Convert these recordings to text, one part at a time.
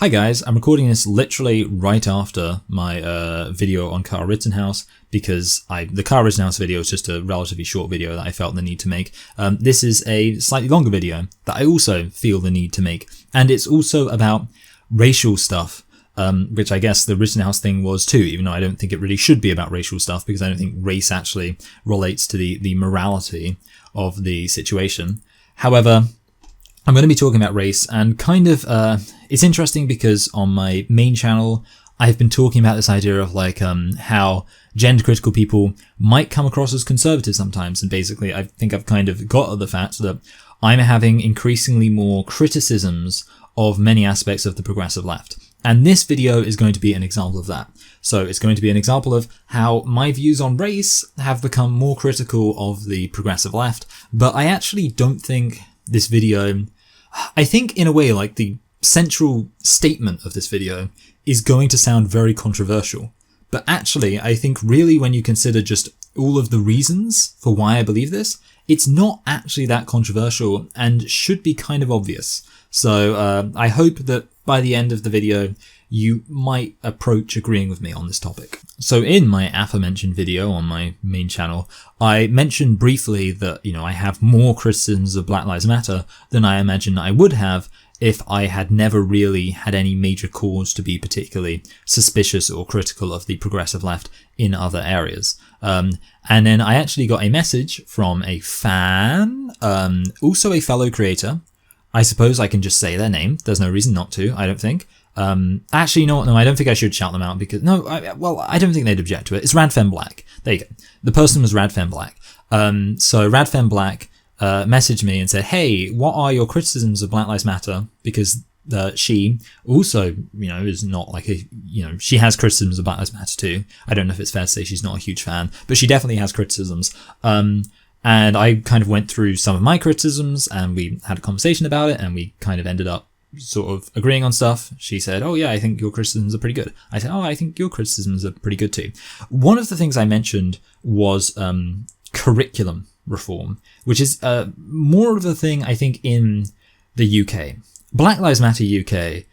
Hi guys, I'm recording this literally right after my video on Kyle Rittenhouse because the Kyle Rittenhouse video is just a relatively short video that I felt the need to make. This is a slightly longer video that I also feel the need to make, and it's also about racial stuff, which I guess the Rittenhouse thing was too, even though I don't think it really should be about racial stuff because I don't think race actually relates to the morality of the situation. However, I'm going to be talking about race, and kind of, it's interesting because on my main channel, I've been talking about this idea of like, how gender critical people might come across as conservative sometimes. And basically, I think I've kind of got at the fact that I'm having increasingly more criticisms of many aspects of the progressive left. And this video is going to be an example of that. So it's going to be an example of how my views on race have become more critical of the progressive left, but I actually don't think this video, I think in a way like the central statement of this video is going to sound very controversial. But actually, I think really when you consider just all of the reasons for why I believe this, it's not actually that controversial and should be kind of obvious. So I hope that by the end of the video, you might approach agreeing with me on this topic. So in my aforementioned video on my main channel, I mentioned briefly that, I have more criticisms of Black Lives Matter than I imagine I would have if I had never really had any major cause to be particularly suspicious or critical of the progressive left in other areas. And then I actually got a message from a fan, also a fellow creator. I suppose I can just say their name. There's no reason not to, I don't think. Actually, you know what? No, I don't think I should shout them out because I don't think they'd object to it. It's Radfem Black. There you go. The person was Radfem Black. So Radfem Black messaged me and said, "Hey, what are your criticisms of Black Lives Matter?" Because she also, is not like she has criticisms of Black Lives Matter too. I don't know if it's fair to say she's not a huge fan, but she definitely has criticisms. And I kind of went through some of my criticisms and we had a conversation about it and we kind of ended up sort of agreeing on stuff. She said, "Oh yeah, I think your criticisms are pretty good." I said, "Oh, I think your criticisms are pretty good too." One of the things I mentioned was curriculum reform, which is more of a thing I think in the UK. Black Lives Matter UK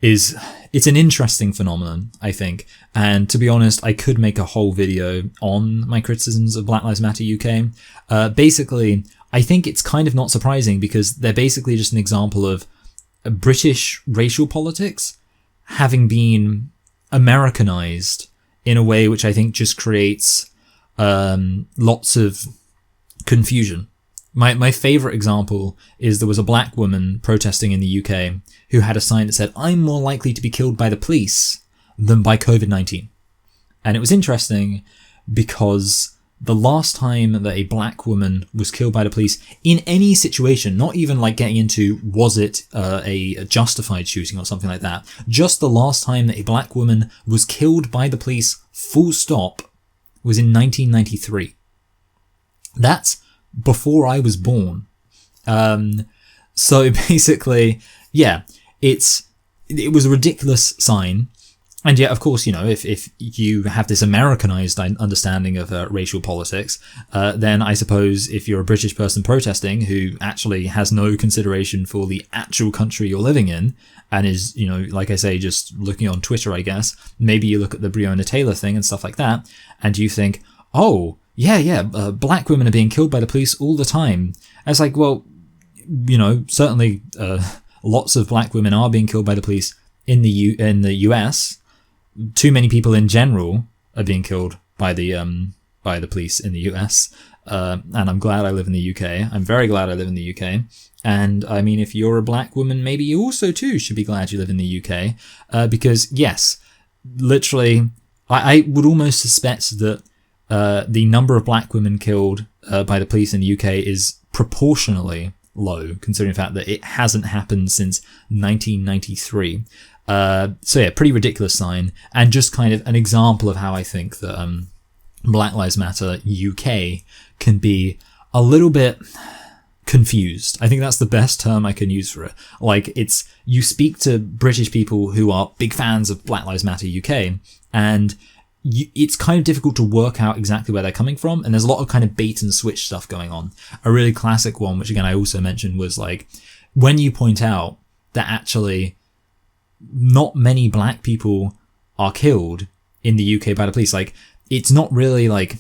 it's an interesting phenomenon, I think. And to be honest, I could make a whole video on my criticisms of Black Lives Matter UK. Basically, I think it's kind of not surprising because they're basically just an example of British racial politics having been Americanized in a way which I think just creates lots of confusion. My favorite example is there was a black woman protesting in the UK who had a sign that said, "I'm more likely to be killed by the police than by COVID-19. And it was interesting because the last time that a black woman was killed by the police in any situation, not even like getting into was it a justified shooting or something like that, just the last time that a black woman was killed by the police full stop was in 1993. That's before I was born. So basically, yeah, it was a ridiculous sign. And yet, of course, if you have this Americanized understanding of racial politics, then I suppose if you're a British person protesting who actually has no consideration for the actual country you're living in, and is, like I say, just looking on Twitter, I guess, maybe you look at the Breonna Taylor thing and stuff like that, and you think, oh, yeah, black women are being killed by the police all the time. And it's like, well, certainly lots of black women are being killed by the police in the US. Too many people in general are being killed by the police in the US. And I'm glad I live in the UK. I'm very glad I live in the UK. And I mean, if you're a black woman, maybe you also too should be glad you live in the UK. Because yes, literally, I would almost suspect that the number of black women killed by the police in the UK is proportionally low, considering the fact that it hasn't happened since 1993. So yeah, pretty ridiculous sign, and just kind of an example of how I think that Black Lives Matter UK can be a little bit confused. I think that's the best term I can use for it. Like, you speak to British people who are big fans of Black Lives Matter UK, and it's kind of difficult to work out exactly where they're coming from, and there's a lot of kind of bait and switch stuff going on. A really classic one, which again I also mentioned, was like when you point out that actually not many black people are killed in the UK by the police. Like, it's not really like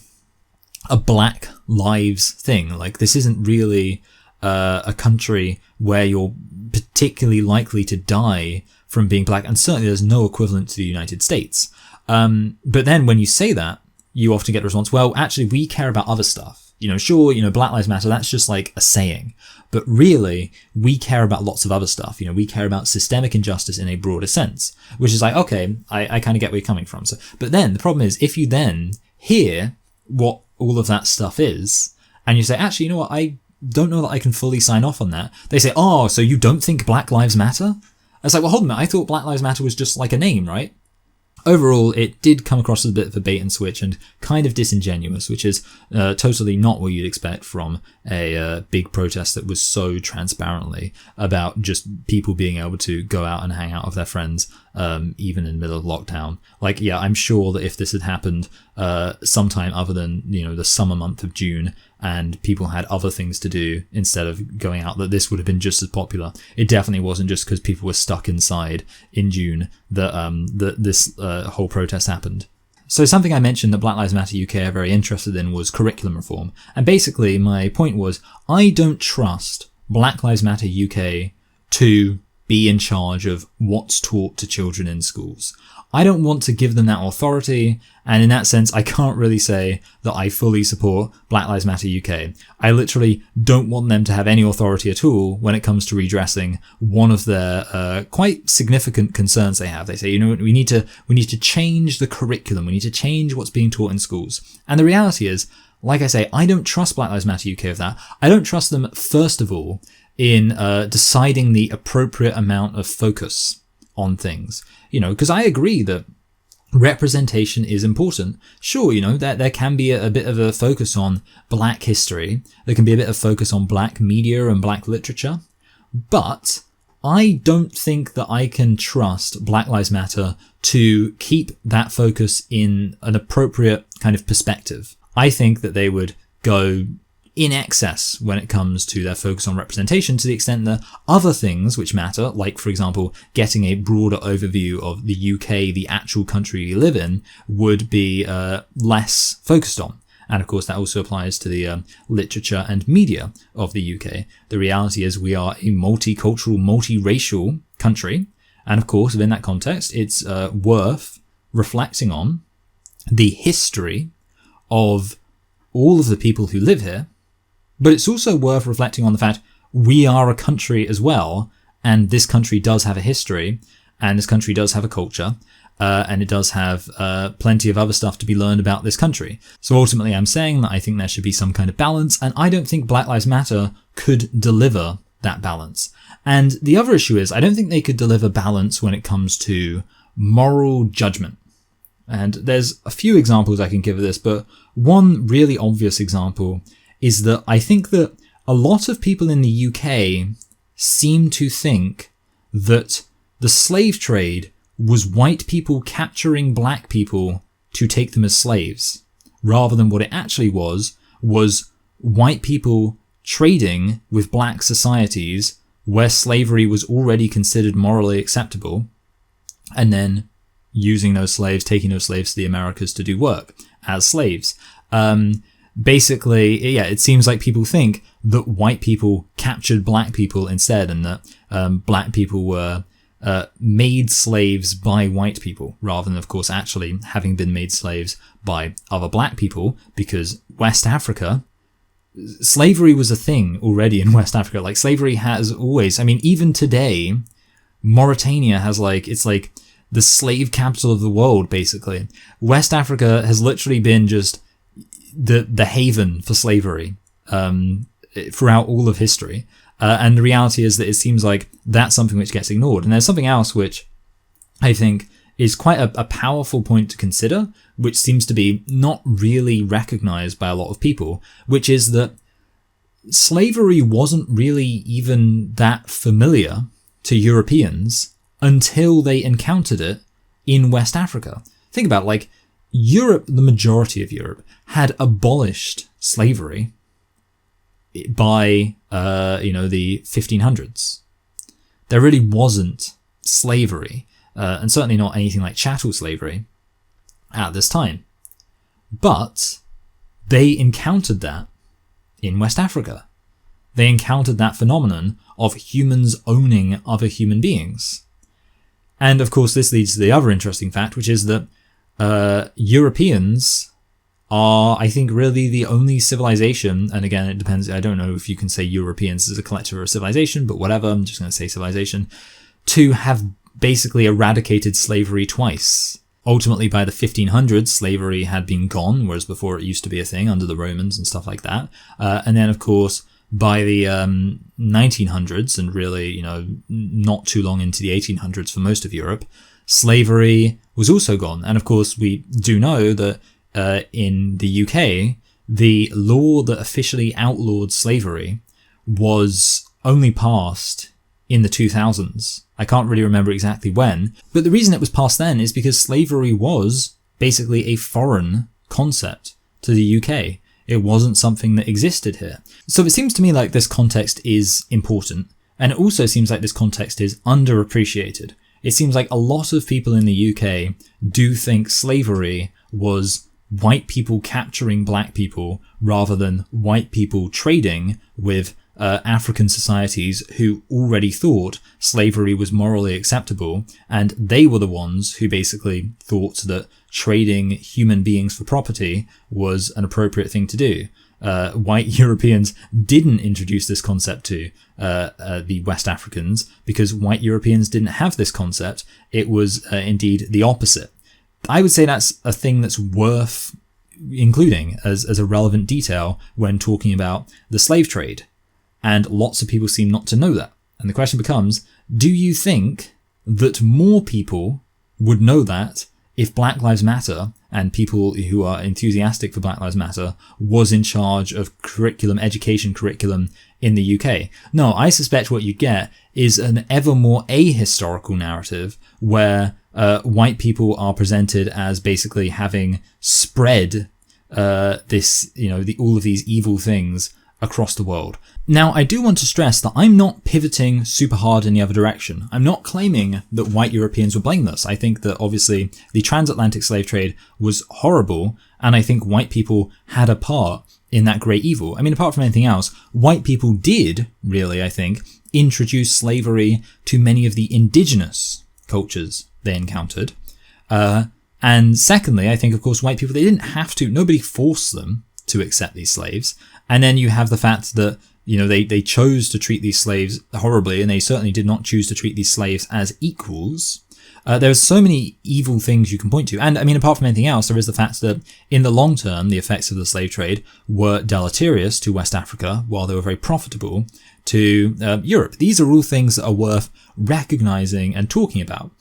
a Black Lives thing. Like, this isn't really a country where you're particularly likely to die from being black, and certainly there's no equivalent to the United States. But then when you say that, you often get the response, well, actually, we care about other stuff. Sure, Black Lives Matter, that's just like a saying. But really, we care about lots of other stuff. We care about systemic injustice in a broader sense, which is like, okay, I kind of get where you're coming from. So, but then the problem is, if you then hear what all of that stuff is, and you say, actually, you know what, I don't know that I can fully sign off on that. They say, oh, so you don't think Black Lives Matter? It's like, well, hold on a minute, I thought Black Lives Matter was just like a name, right? Overall, it did come across as a bit of a bait and switch and kind of disingenuous, which is totally not what you'd expect from a big protest that was so transparently about just people being able to go out and hang out with their friends, even in the middle of lockdown. Like, yeah, I'm sure that if this had happened sometime other than, the summer month of June, and people had other things to do instead of going out, that this would have been just as popular. It definitely wasn't just because people were stuck inside in June that this whole protest happened. So something I mentioned that Black Lives Matter UK are very interested in was curriculum reform. And basically my point was, I don't trust Black Lives Matter UK to be in charge of what's taught to children in schools. I don't want to give them that authority, and in that sense, I can't really say that I fully support Black Lives Matter UK. I literally don't want them to have any authority at all when it comes to redressing one of their quite significant concerns they have. They say, we need to change the curriculum. We need to change what's being taught in schools. And the reality is, like I say, I don't trust Black Lives Matter UK with that. I don't trust them, first of all, in deciding the appropriate amount of focus on things. Because I agree that representation is important. Sure, there can be a bit of a focus on black history. There can be a bit of focus on black media and black literature. But I don't think that I can trust Black Lives Matter to keep that focus in an appropriate kind of perspective. I think that they would go in excess when it comes to their focus on representation, to the extent that other things which matter, like, for example, getting a broader overview of the UK, the actual country we live in, would be less focused on. And of course, that also applies to the literature and media of the UK. The reality is we are a multicultural, multiracial country. And of course, within that context, it's worth reflecting on the history of all of the people who live here. But it's also worth reflecting on the fact we are a country as well, and this country does have a history, and this country does have a culture, and it does have plenty of other stuff to be learned about this country. So ultimately, I'm saying that I think there should be some kind of balance, and I don't think Black Lives Matter could deliver that balance. And the other issue is, I don't think they could deliver balance when it comes to moral judgment. And there's a few examples I can give of this, but one really obvious example is that I think that a lot of people in the UK seem to think that the slave trade was white people capturing black people to take them as slaves, rather than what it actually was white people trading with black societies where slavery was already considered morally acceptable, and then using those slaves, taking those slaves to the Americas to do work as slaves. Basically, yeah, it seems like people think that white people captured black people instead, and that black people were made slaves by white people, rather than, of course, actually having been made slaves by other black people, because West Africa, slavery was a thing already in West Africa. Like, slavery has always, I mean, even today, Mauritania has it's like the slave capital of the world, basically. West Africa has literally been just the haven for slavery throughout all of history. And the reality is that it seems like that's something which gets ignored. And there's something else which I think is quite a powerful point to consider, which seems to be not really recognized by a lot of people, which is that slavery wasn't really even that familiar to Europeans until they encountered it in West Africa. Think about Europe, the majority of Europe, had abolished slavery by, the 1500s. There really wasn't slavery. and certainly not anything like chattel slavery at this time. But they encountered that in West Africa. They encountered that phenomenon of humans owning other human beings. And of course, this leads to the other interesting fact, which is that Europeans are, I think, really the only civilization, and again, it depends, I don't know if you can say Europeans as a collective or a civilization, but whatever, I'm just going to say civilization, to have basically eradicated slavery twice. Ultimately, by the 1500s, slavery had been gone, whereas before it used to be a thing under the Romans and stuff like that. And then, of course, by the 1900s, and really, not too long into the 1800s for most of Europe, slavery was also gone. And of course, we do know that in the UK, the law that officially outlawed slavery was only passed in the 2000s. I can't really remember exactly when, but the reason it was passed then is because slavery was basically a foreign concept to the UK. It wasn't something that existed here. So it seems to me like this context is important, and it also seems like this context is underappreciated. It seems like a lot of people in the UK do think slavery was white people capturing black people rather than white people trading with African societies who already thought slavery was morally acceptable, and they were the ones who basically thought that trading human beings for property was an appropriate thing to do. White Europeans didn't introduce this concept to the West Africans because white Europeans didn't have this concept. It was indeed the opposite. I would say that's a thing that's worth including as a relevant detail when talking about the slave trade. And lots of people seem not to know that. And the question becomes, do you think that more people would know that if Black Lives Matter and people who are enthusiastic for Black Lives Matter was in charge of education curriculum in the UK? No, I suspect what you get is an ever more ahistorical narrative where white people are presented as basically having spread this, all of these evil things across the world. Now, I do want to stress that I'm not pivoting super hard in the other direction. I'm not claiming that white Europeans were blameless. I think that obviously the transatlantic slave trade was horrible, and I think white people had a part in that great evil. I mean, apart from anything else, white people did really, I think, introduce slavery to many of the indigenous cultures they encountered. And secondly, I think, of course, white people, they didn't have to, nobody forced them to accept these slaves. And then you have the fact that, they chose to treat these slaves horribly, and they certainly did not choose to treat these slaves as equals. There's so many evil things you can point to. And I mean, apart from anything else, there is the fact that in the long term, the effects of the slave trade were deleterious to West Africa, while they were very profitable to Europe. These are all things that are worth recognizing and talking about.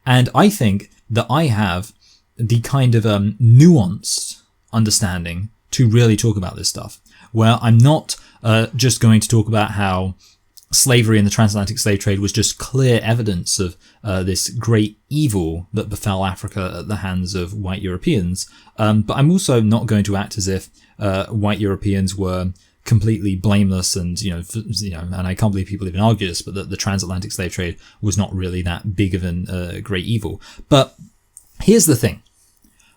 And I think that I have the kind of nuanced understanding to really talk about this stuff, where I'm not just going to talk about how slavery and the transatlantic slave trade was just clear evidence of this great evil that befell Africa at the hands of white Europeans. But I'm also not going to act as if white Europeans were completely blameless and, and I can't believe people even argue this, but that the transatlantic slave trade was not really that big of a great evil. But here's the thing.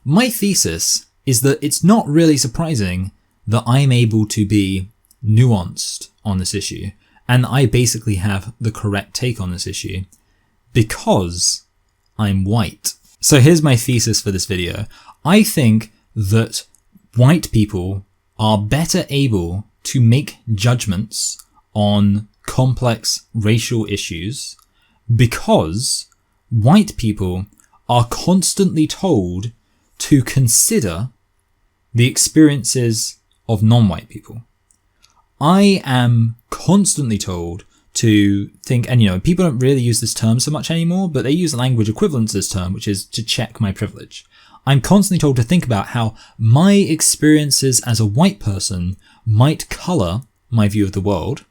My thesis is that it's not really surprising that I'm able to be nuanced on this issue, and I basically have the correct take on this issue because I'm white. So here's my thesis for this video. I think that white people are better able to make judgments on complex racial issues because white people are constantly told to consider the experiences of non-white people. I am constantly told to think, and people don't really use this term so much anymore, but they use language equivalent to this term, which is to check my privilege. I'm constantly told to think about how my experiences as a white person might colour my view of the world,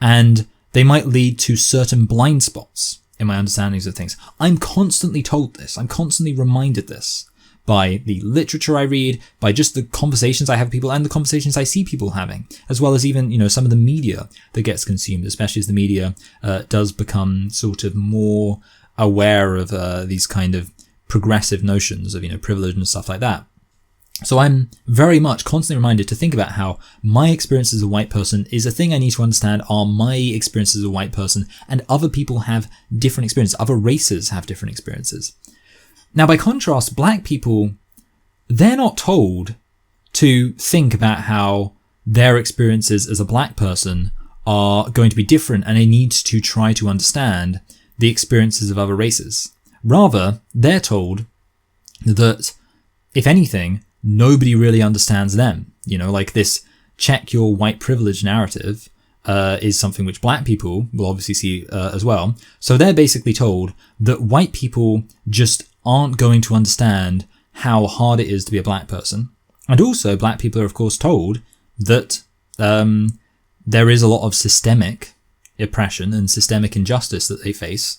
and they might lead to certain blind spots in my understandings of things. I'm constantly told this. I'm constantly reminded this by the literature I read, by just the conversations I have with people and the conversations I see people having, as well as even, some of the media that gets consumed, especially as the media does become sort of more aware of these kind of progressive notions of, privilege and stuff like that. So I'm very much constantly reminded to think about how my experience as a white person is a thing I need to understand are my experiences as a white person, and other people have different experiences. Other races have different experiences. Now, by contrast, black people, they're not told to think about how their experiences as a black person are going to be different, and they need to try to understand the experiences of other races. Rather, they're told that, if anything, nobody really understands them. Like this check your white privilege narrative is something which black people will obviously see as well. So they're basically told that white people just aren't going to understand how hard it is to be a black person. And also black people are of course told that there is a lot of systemic oppression and systemic injustice that they face.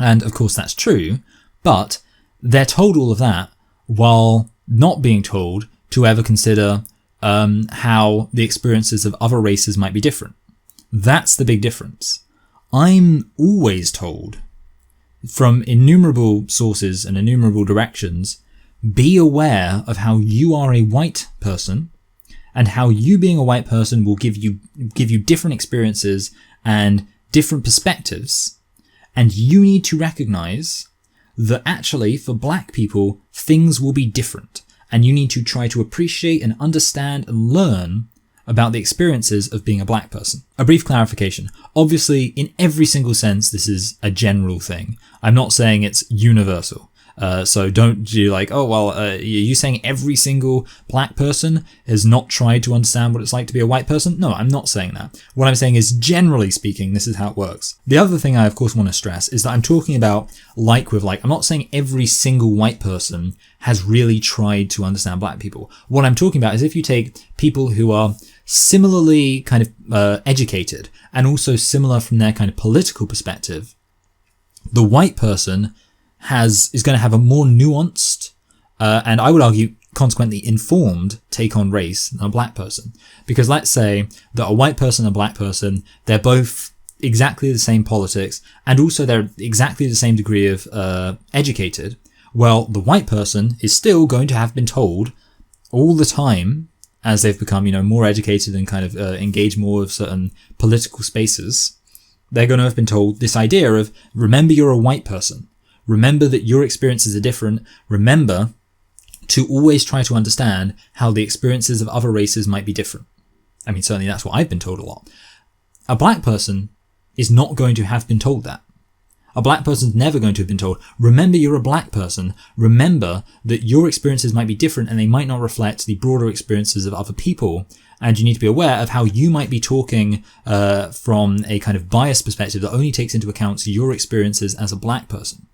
And of course that's true, but they're told all of that while not being told to ever consider how the experiences of other races might be different. That's the big difference. I'm always told from innumerable sources and innumerable directions, be aware of how you are a white person and how you being a white person will give you different experiences and different perspectives. And you need to recognize that actually for black people, things will be different. And you need to try to appreciate and understand and learn about the experiences of being a black person. A brief clarification. Obviously, in every single sense, this is a general thing. I'm not saying it's universal. So don't do like, are you saying every single black person has not tried to understand what it's like to be a white person? No, I'm not saying that. What I'm saying is, generally speaking, this is how it works. The other thing I, of course, want to stress is that I'm talking about I'm not saying every single white person has really tried to understand black people. What I'm talking about is if you take people who are similarly kind of educated and also similar from their kind of political perspective, the white person is going to have a more nuanced and I would argue consequently informed take on race than a black person. Because let's say that a white person and a black person, they're both exactly the same politics and also they're exactly the same degree of educated. Well, the white person is still going to have been told all the time as they've become, more educated and kind of engage more with certain political spaces. They're going to have been told this idea of, remember you're a white person. Remember that your experiences are different. Remember to always try to understand how the experiences of other races might be different. I mean, certainly that's what I've been told a lot. A black person is not going to have been told that. A black person's never going to have been told, remember you're a black person. Remember that your experiences might be different and they might not reflect the broader experiences of other people. And you need to be aware of how you might be talking from a kind of biased perspective that only takes into account your experiences as a black person.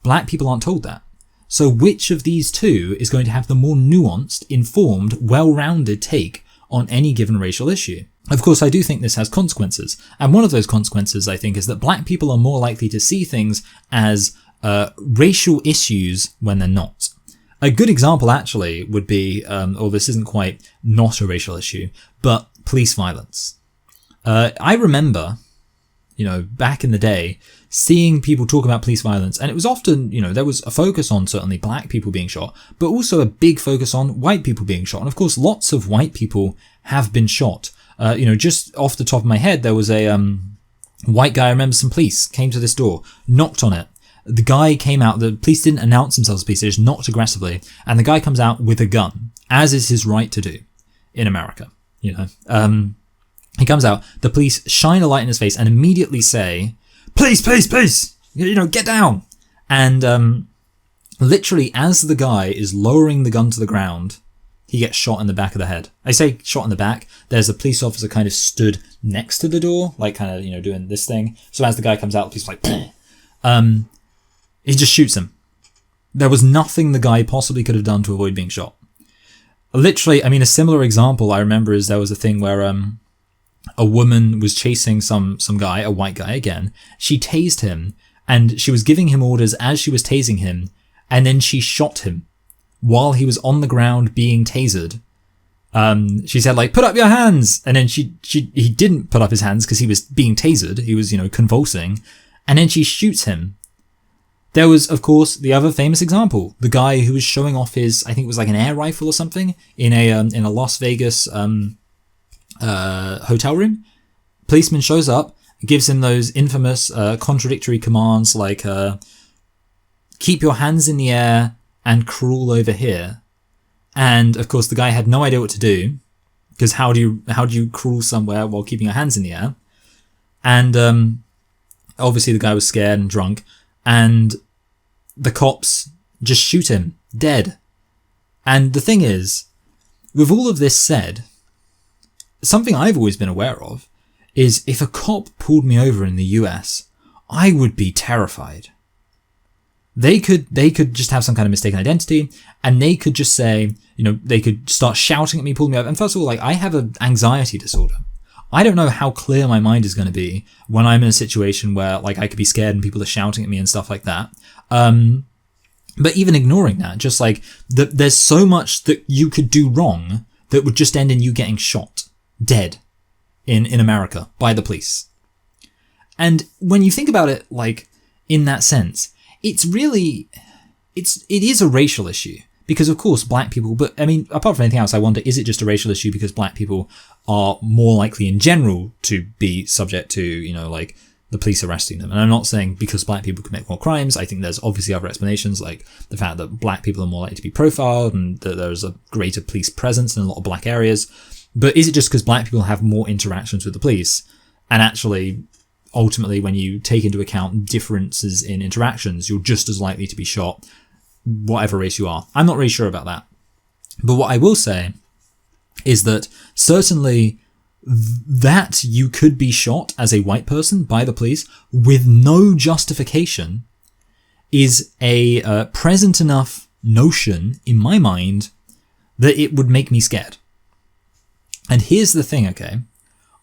Black people aren't told that. So which of these two is going to have the more nuanced, informed, well-rounded take on any given racial issue? Of course, I do think this has consequences. And one of those consequences, I think, is that black people are more likely to see things as racial issues when they're not. A good example, actually, would be, this isn't quite not a racial issue, but police violence. I remember, back in the day, seeing people talk about police violence, and it was often, there was a focus on certainly black people being shot, but also a big focus on white people being shot. And of course, lots of white people have been shot. Just off the top of my head, there was a white guy, I remember some police came to this door, knocked on it. The guy came out, the police didn't announce themselves as police, they just knocked aggressively, and the guy comes out with a gun, as is his right to do in America, He comes out, the police shine a light in his face and immediately say, Police, get down. And literally as the guy is lowering the gun to the ground, he gets shot in the back of the head. I say shot in the back. There's a police officer kind of stood next to the door, like kind of, doing this thing. So as the guy comes out, the police like, he just shoots him. There was nothing the guy possibly could have done to avoid being shot. Literally, a similar example I remember is there was a thing where a woman was chasing some guy, a white guy again. She tased him and she was giving him orders as she was tasing him, and then she shot him while he was on the ground being tasered. She said put up your hands, and then he didn't put up his hands because he was being tasered. He was, convulsing, and then she shoots him. There was, of course, the other famous example, the guy who was showing off his, I think it was like an air rifle or something, in a Las Vegas hotel room. Policeman shows up, gives him those infamous contradictory commands like keep your hands in the air and crawl over here. And of course, the guy had no idea what to do, because how do you crawl somewhere while keeping your hands in the air? And obviously the guy was scared and drunk, and the cops just shoot him dead. And the thing is, with all of this said, something I've always been aware of is if a cop pulled me over in the US, I would be terrified. They could just have some kind of mistaken identity, and they could just say, they could start shouting at me, pull me over. And first of all, I have an anxiety disorder. I don't know how clear my mind is going to be when I'm in a situation where I could be scared and people are shouting at me and stuff like that. But even ignoring that, just there's so much that you could do wrong that would just end in you getting shot dead in America by the police. And when you think about it, in that sense, it is a racial issue, because of course black people, but I mean, apart from anything else, I wonder, is it just a racial issue because black people are more likely in general to be subject to, the police arresting them? And I'm not saying because black people commit more crimes. I think there's obviously other explanations, like the fact that black people are more likely to be profiled and that there's a greater police presence in a lot of black areas. But is it just because black people have more interactions with the police? And actually, ultimately, when you take into account differences in interactions, you're just as likely to be shot, whatever race you are. I'm not really sure about that. But what I will say is that certainly that you could be shot as a white person by the police with no justification is a present enough notion in my mind that it would make me scared. And here's the thing, okay?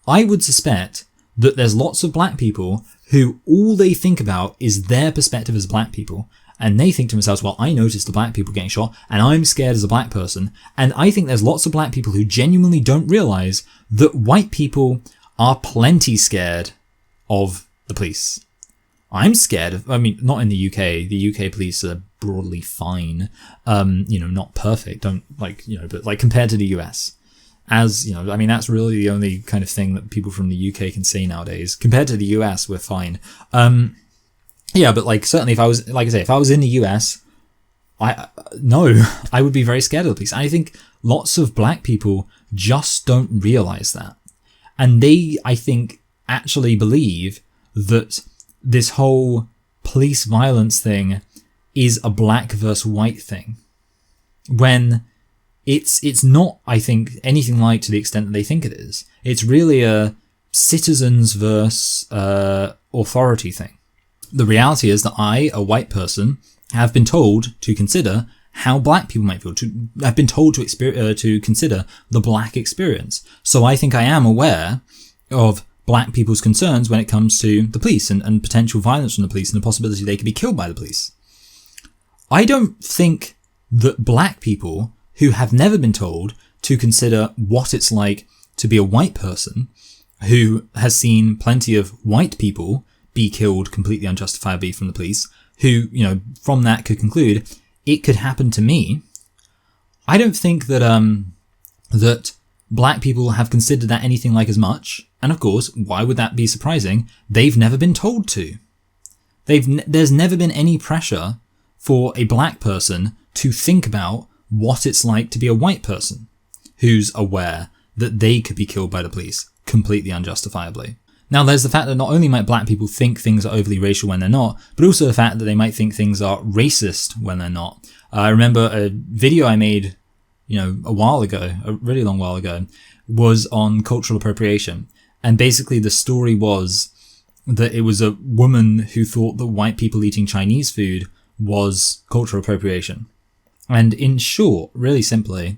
I would suspect that there's lots of black people who all they think about is their perspective as black people. And they think to themselves, well, I noticed the black people getting shot and I'm scared as a black person. And I think there's lots of black people who genuinely don't realize that white people are plenty scared of the police. I'm scared of, not in the UK. The UK police are broadly fine. Not perfect. But compared to the US. That's really the only kind of thing that people from the UK can say nowadays. Compared to the US, we're fine. But certainly if I was, if I was in the US, I would be very scared of the police. And I think lots of black people just don't realize that. And they, I think, actually believe that this whole police violence thing is a black versus white thing. When it's not, I think, anything like to the extent that they think it is. It's really a citizens versus authority thing. The reality is that I, a white person, have been told to consider how black people might feel. I've been told to consider the black experience. So I think I am aware of black people's concerns when it comes to the police and potential violence from the police and the possibility they could be killed by the police. I don't think that black people who have never been told to consider what it's like to be a white person who has seen plenty of white people be killed completely unjustifiably from the police, who, from that could conclude it could happen to me. I don't think that that black people have considered that anything like as much. And of course, why would that be surprising? They've never been told to. There's never been any pressure for a black person to think about what it's like to be a white person who's aware that they could be killed by the police completely unjustifiably. Now, there's the fact that not only might black people think things are overly racial when they're not, but also the fact that they might think things are racist when they're not. I remember a video I made, a while ago, a really long while ago, was on cultural appropriation. And basically the story was that it was a woman who thought that white people eating Chinese food was cultural appropriation. And in short, really simply,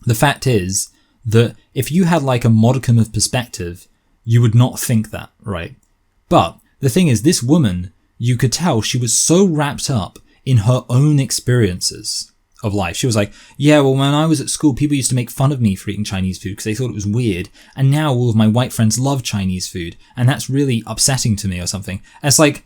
the fact is that if you had a modicum of perspective, you would not think that, right? But the thing is, this woman, you could tell she was so wrapped up in her own experiences of life. She was like, yeah, well, when I was at school, people used to make fun of me for eating Chinese food because they thought it was weird. And now all of my white friends love Chinese food. And that's really upsetting to me or something. And it's like,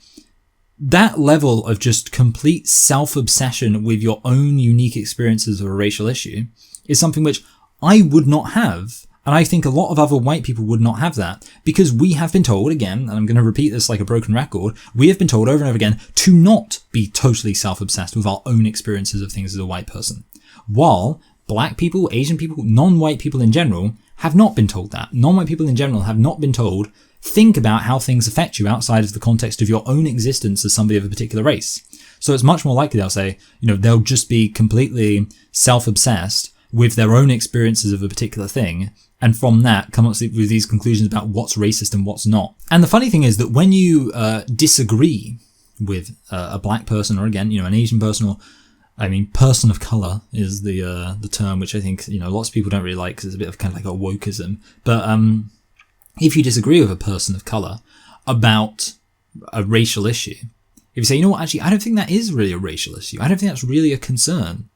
that level of just complete self-obsession with your own unique experiences of a racial issue is something which I would not have. And I think a lot of other white people would not have that, because we have been told, again, and I'm going to repeat this like a broken record, we have been told over and over again to not be totally self-obsessed with our own experiences of things as a white person. While black people, Asian people, non-white people in general have not been told that. Non-white people in general have not been told, think about how things affect you outside of the context of your own existence as somebody of a particular race. So it's much more likely they'll say, they'll just be completely self-obsessed with their own experiences of a particular thing, and from that come up with these conclusions about what's racist and what's not. And the funny thing is that when you disagree with a black person, or again, an Asian person, or person of color is the term which I think lots of people don't really like because it's a bit of kind of like a wokeism. But if you disagree with a person of color about a racial issue, if you say, actually, I don't think that is really a racial issue, I don't think that's really a concern,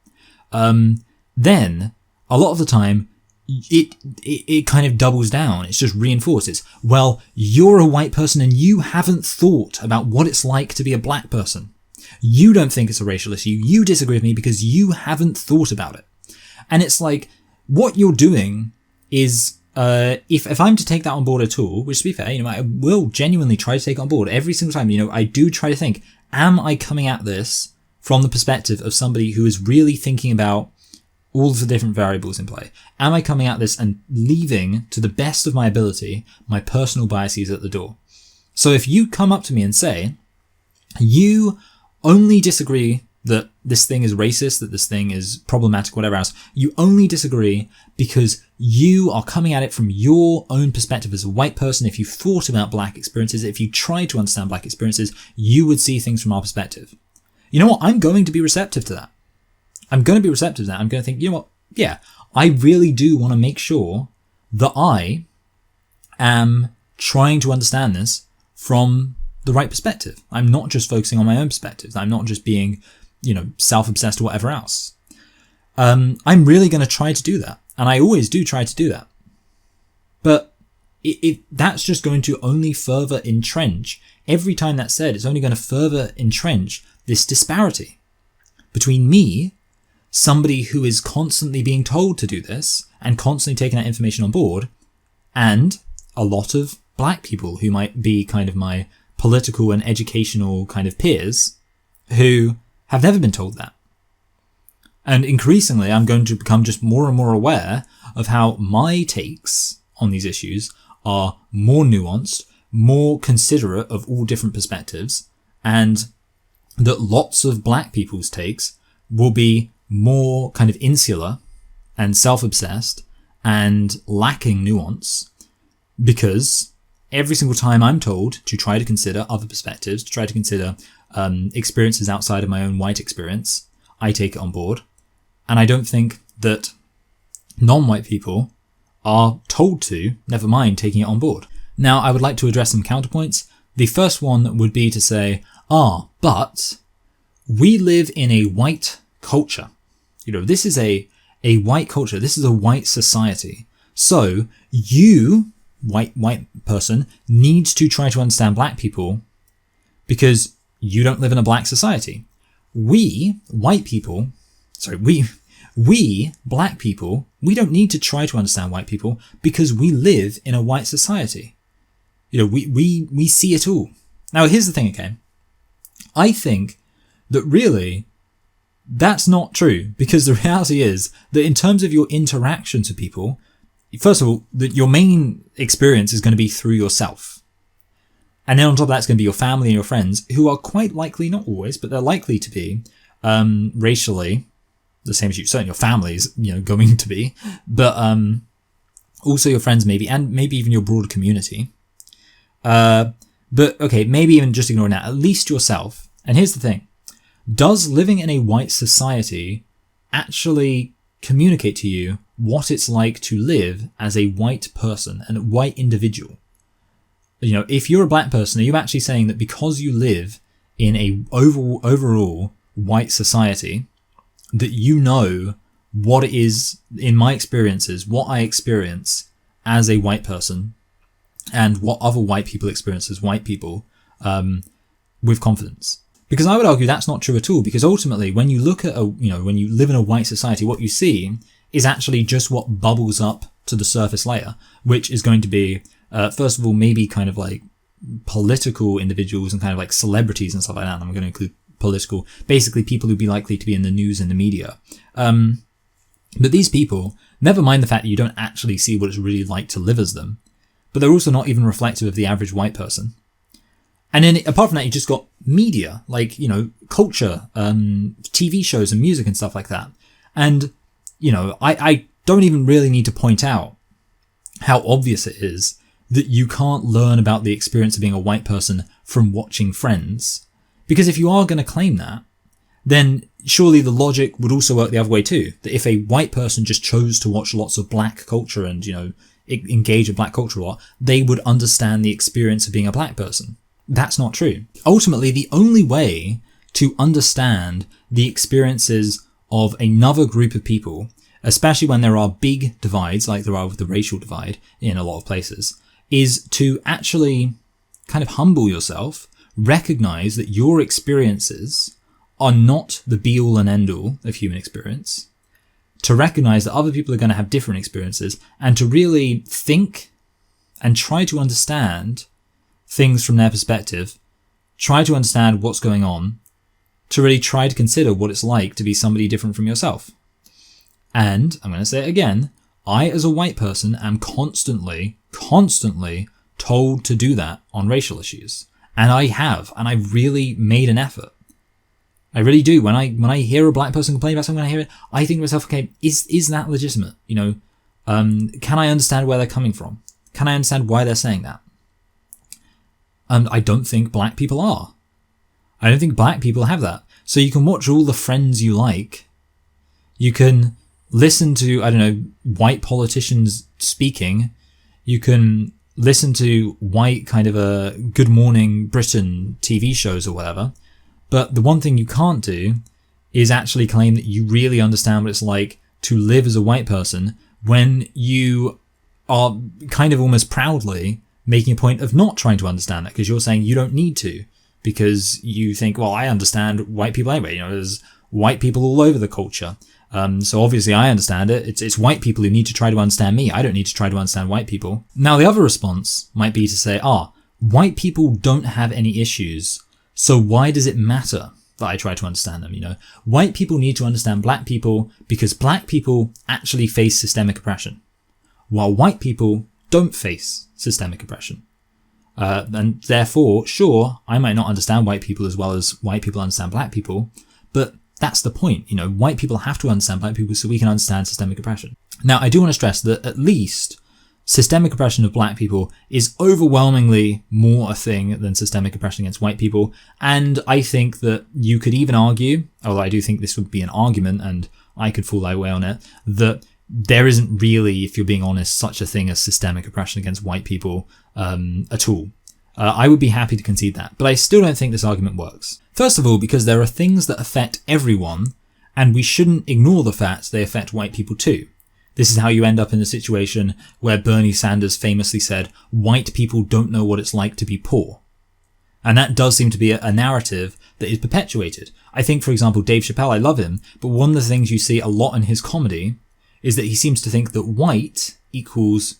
then a lot of the time it kind of doubles down. It's just reinforced. It's, well, you're a white person and you haven't thought about what it's like to be a black person. You don't think it's a racial issue. You disagree with me because you haven't thought about it. And it's like, what you're doing is, if I'm to take that on board at all, which to be fair, I will genuinely try to take it on board every single time. I do try to think, am I coming at this from the perspective of somebody who is really thinking about all of the different variables in play? Am I coming at this and leaving, to the best of my ability, my personal biases at the door? So if you come up to me and say, you only disagree that this thing is racist, that this thing is problematic, whatever else, you only disagree because you are coming at it from your own perspective as a white person. If you thought about black experiences, if you tried to understand black experiences, you would see things from our perspective. You know what? I'm going to be receptive to that. I'm going to be receptive to that. I'm going to think, you know what? Yeah, I really do want to make sure that I am trying to understand this from the right perspective. I'm not just focusing on my own perspective. I'm not just being, self-obsessed or whatever else. I'm really going to try to do that. And I always do try to do that. But that's just going to only further entrench. Every time that's said, it's only going to further entrench this disparity between me, somebody who is constantly being told to do this and constantly taking that information on board, and a lot of black people who might be kind of my political and educational kind of peers who have never been told that. And increasingly, I'm going to become just more and more aware of how my takes on these issues are more nuanced, more considerate of all different perspectives, and that lots of black people's takes will be more kind of insular and self-obsessed and lacking nuance, because every single time I'm told to try to consider other perspectives, to try to consider experiences outside of my own white experience, I take it on board. And I don't think that non-white people are told to, never mind taking it on board. Now, I would like to address some counterpoints. The first one would be to say, but we live in a white culture. This is a white culture. This is a white society. So you, white person, needs to try to understand black people because you don't live in a black society. We, black people, we don't need to try to understand white people because we live in a white society. We see it all. Now, here's the thing, okay? I think that really that's not true, because the reality is that in terms of your interactions with people, first of all, that your main experience is going to be through yourself. And then on top of that, it's going to be your family and your friends, who are quite likely, not always, but they're likely to be racially the same as you. Certainly your family is, going to be, but also your friends maybe, and maybe even your broader community. But okay, maybe even just ignoring that, at least yourself. And here's the thing. Does living in a white society actually communicate to you what it's like to live as a white person and a white individual? If you're a black person, are you actually saying that because you live in a overall white society, that you know what it is, in my experiences, what I experience as a white person, and what other white people experience as white people, with confidence. Because I would argue that's not true at all, because ultimately when you look at when you live in a white society, what you see is actually just what bubbles up to the surface layer, which is going to be, first of all, maybe kind of like political individuals and kind of like celebrities and stuff like that. And I'm going to include political, basically people who'd be likely to be in the news and the media. But these people, never mind the fact that you don't actually see what it's really like to live as them, but they're also not even reflective of the average white person. And then apart from that, you just got media, like, culture, TV shows and music and stuff like that. And, I don't even really need to point out how obvious it is that you can't learn about the experience of being a white person from watching Friends. Because if you are going to claim that, then surely the logic would also work the other way too. That if a white person just chose to watch lots of black culture and, engage with black culture a lot, they would understand the experience of being a black person. That's not true. Ultimately, the only way to understand the experiences of another group of people, especially when there are big divides like there are with the racial divide in a lot of places, is to actually kind of humble yourself, recognize that your experiences are not the be-all and end-all of human experience, to recognize that other people are going to have different experiences, and to really think and try to understand things from their perspective, try to understand what's going on, to really try to consider what it's like to be somebody different from yourself. And I'm going to say it again, I as a white person am constantly told to do that on racial issues. And I have, and I've really made an effort. I really do. When I hear a black person complain about something, when I hear it, I think to myself, okay, is that legitimate? Can I understand where they're coming from? Can I understand why they're saying that? And I don't think black people are. I don't think black people have that. So you can watch all the Friends you like. You can listen to, white politicians speaking. You can listen to white kind of a Good Morning Britain TV shows or whatever. But the one thing you can't do is actually claim that you really understand what it's like to live as a white person when you are kind of almost proudly making a point of not trying to understand that, because you're saying you don't need to, because you think, well, I understand white people anyway. There's white people all over the culture. So obviously I understand it. It's white people who need to try to understand me. I don't need to try to understand white people. Now, the other response might be to say, white people don't have any issues, so why does it matter that I try to understand them? White people need to understand black people because black people actually face systemic oppression, while white people don't face systemic oppression. And therefore, sure, I might not understand white people as well as white people understand black people, but that's the point. White people have to understand black people so we can understand systemic oppression. Now, I do want to stress that at least systemic oppression of black people is overwhelmingly more a thing than systemic oppression against white people. And I think that you could even argue, although I do think this would be an argument and I could fall away on it, that there isn't really, if you're being honest, such a thing as systemic oppression against white people at all. I would be happy to concede that, but I still don't think this argument works. First of all, because there are things that affect everyone, and we shouldn't ignore the fact they affect white people too. This is how you end up in a situation where Bernie Sanders famously said, white people don't know what it's like to be poor. And that does seem to be a narrative that is perpetuated. I think, for example, Dave Chappelle, I love him, but one of the things you see a lot in his comedy is that he seems to think that white equals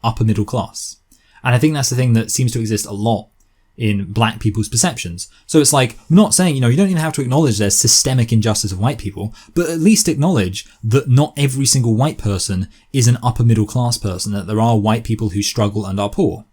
upper middle class. And I think that's the thing that seems to exist a lot in black people's perceptions. So it's like, I'm not saying, you don't even have to acknowledge there's systemic injustice of white people, but at least acknowledge that not every single white person is an upper middle class person, that there are white people who struggle and are poor.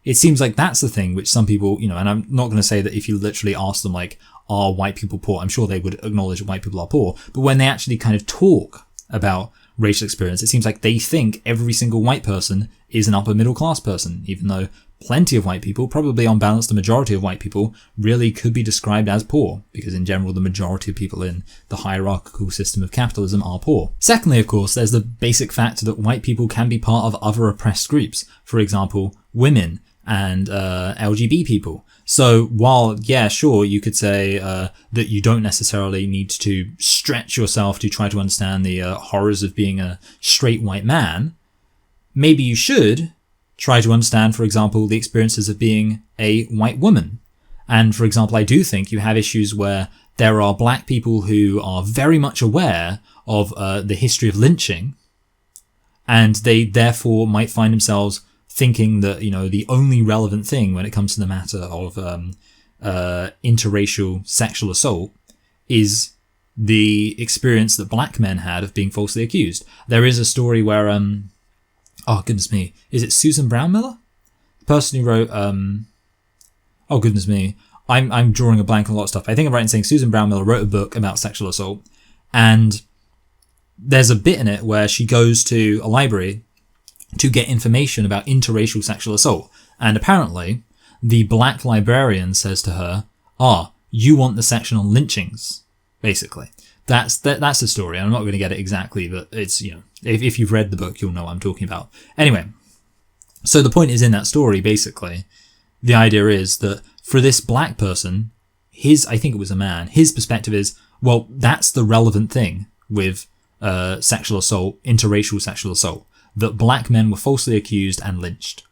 It seems like that's the thing which some people, and I'm not going to say that if you literally ask them, like, are white people poor? I'm sure they would acknowledge that white people are poor. But when they actually kind of talk about racial experience, it seems like they think every single white person is an upper middle class person, even though plenty of white people, probably on balance the majority of white people, really could be described as poor, because in general the majority of people in the hierarchical system of capitalism are poor. Secondly, of course, there's the basic fact that white people can be part of other oppressed groups, for example, women and LGBT people. So while, yeah, sure, you could say that you don't necessarily need to stretch yourself to try to understand the horrors of being a straight white man, maybe you should try to understand, for example, the experiences of being a white woman. And for example, I do think you have issues where there are black people who are very much aware of the history of lynching, and they therefore might find themselves thinking that, the only relevant thing when it comes to the matter of interracial sexual assault is the experience that black men had of being falsely accused. There is a story where, oh goodness me, is it Susan Brown Miller? The person who wrote, oh goodness me, I'm drawing a blank on a lot of stuff. I think I'm right in saying Susan Brown Miller wrote a book about sexual assault, and there's a bit in it where she goes to a library to get information about interracial sexual assault. And apparently, the black librarian says to her, you want the section on lynchings, basically. That's the story. I'm not going to get it exactly, but it's, if you've read the book, you'll know what I'm talking about. Anyway, so the point is, in that story, basically, the idea is that for this black person, I think it was a man, his perspective is, well, that's the relevant thing with sexual assault, interracial sexual assault, that black men were falsely accused and lynched.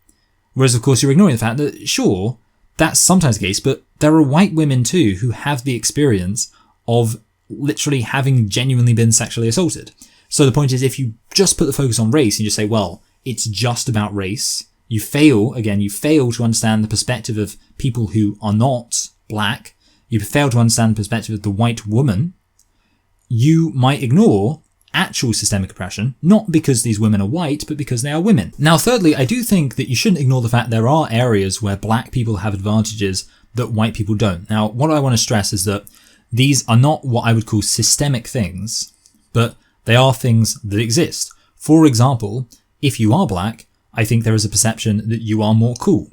Whereas, of course, you're ignoring the fact that, sure, that's sometimes the case, but there are white women too who have the experience of literally having genuinely been sexually assaulted. So the point is, if you just put the focus on race and you say, well, it's just about race, you fail to understand the perspective of people who are not black, you fail to understand the perspective of the white woman, you might ignore actual systemic oppression, not because these women are white, but because they are women. Now, thirdly, I do think that you shouldn't ignore the fact there are areas where black people have advantages that white people don't. Now, what I want to stress is that these are not what I would call systemic things, but they are things that exist. For example, if you are black, I think there is a perception that you are more cool.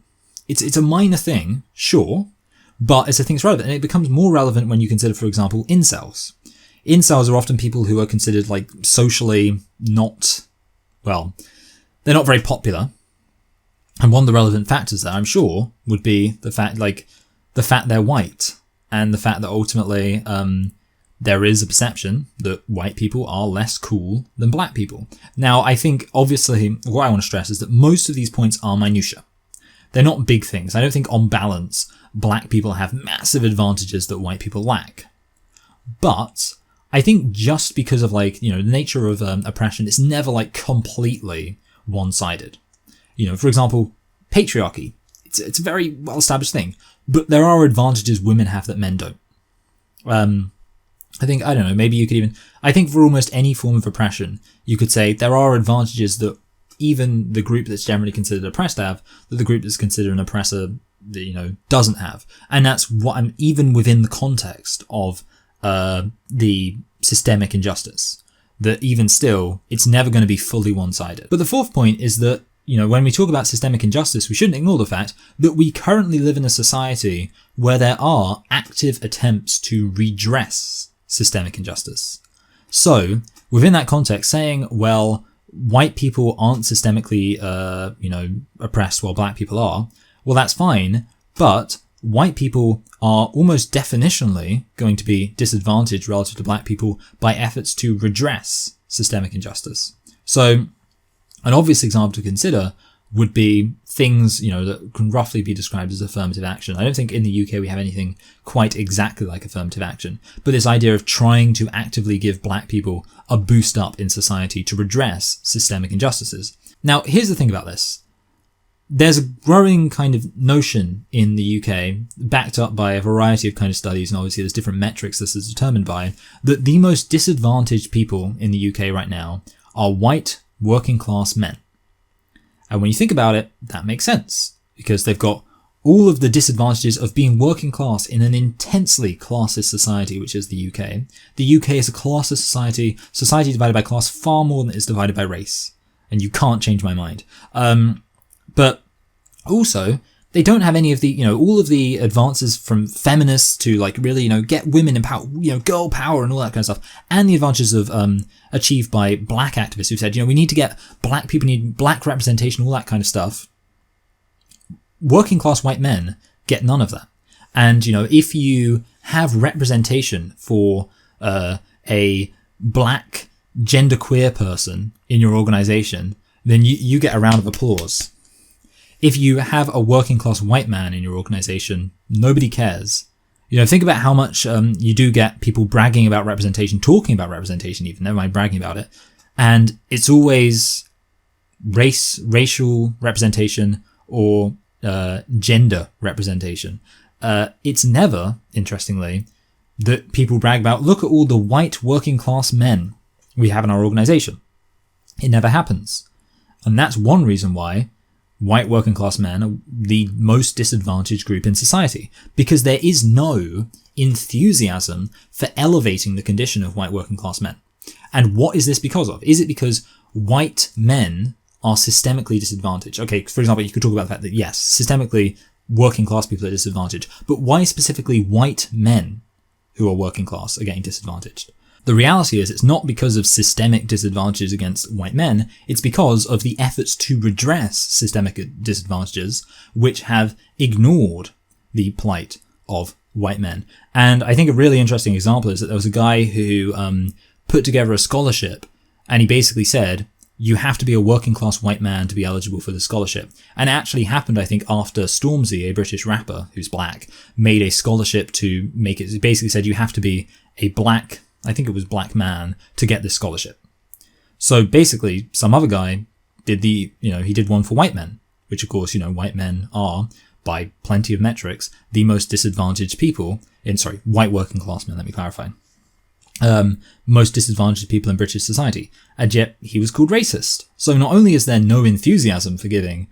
It's a minor thing, sure, but it's a thing that's relevant, and it becomes more relevant when you consider, for example, incels. Incels are often people who are considered socially not, well, they're not very popular. And one of the relevant factors there, I'm sure, would be the fact they're white, and the fact that ultimately there is a perception that white people are less cool than black people. Now, I think, obviously, what I want to stress is that most of these points are minutiae. They're not big things. I don't think, on balance, black people have massive advantages that white people lack. But I think just because of the nature of oppression, it's never completely one-sided. For example, patriarchy. It's a very well-established thing, but there are advantages women have that men don't. I think, I don't know, maybe you could even, I think for almost any form of oppression, you could say there are advantages that even the group that's generally considered oppressed have, that the group that's considered an oppressor, doesn't have. And that's what I'm, even within the context of the systemic injustice, that even still, it's never going to be fully one-sided. But the fourth point is that, when we talk about systemic injustice, we shouldn't ignore the fact that we currently live in a society where there are active attempts to redress systemic injustice. So, within that context, saying, well, white people aren't systemically, oppressed while black people are, well, that's fine, but white people are almost definitionally going to be disadvantaged relative to black people by efforts to redress systemic injustice. So, an obvious example to consider would be things, that can roughly be described as affirmative action. I don't think in the UK we have anything quite exactly like affirmative action, but this idea of trying to actively give black people a boost up in society to redress systemic injustices. Now, here's the thing about this. There's a growing kind of notion in the UK, backed up by a variety of kind of studies, and obviously there's different metrics this is determined by, that the most disadvantaged people in the UK right now are white, working class men. And when you think about it, that makes sense, because they've got all of the disadvantages of being working class in an intensely classist society, which is the UK. The UK is a classist society divided by class far more than it is divided by race. And you can't change my mind. But also, they don't have any of the, all of the advances from feminists to really, get women empowered, girl power and all that kind of stuff. And the advantages of, achieved by black activists who said, we need to get black people, need black representation, all that kind of stuff. Working class white men get none of that. And, if you have representation for, a black genderqueer person in your organization, then you get a round of applause. if you have a working class white man in your organization, nobody cares. Think about how much you do get people bragging about representation, talking about representation even, never mind bragging about it. And it's always racial representation or gender representation. It's never, interestingly, that people brag about, look at all the white working class men we have in our organization. It never happens. And that's one reason why white working class men are the most disadvantaged group in society, because there is no enthusiasm for elevating the condition of white working class men. And what is this because of? Is it because white men are systemically disadvantaged? Okay, for example, you could talk about the fact that yes, systemically working class people are disadvantaged, but why specifically white men who are working class are getting disadvantaged? The reality is it's not because of systemic disadvantages against white men, it's because of the efforts to redress systemic disadvantages which have ignored the plight of white men. And I think a really interesting example is that there was a guy who put together a scholarship, and he basically said, you have to be a working class white man to be eligible for the scholarship. And it actually happened, I think, after Stormzy, a British rapper who's black, made a scholarship to make it. It basically said you have to be a black, I think it was black man, to get this scholarship. So basically, some other guy did he did one for white men, which of course, white men are, by plenty of metrics, the most disadvantaged people white working class men, let me clarify. Most disadvantaged people in British society, and yet he was called racist. So not only is there no enthusiasm for giving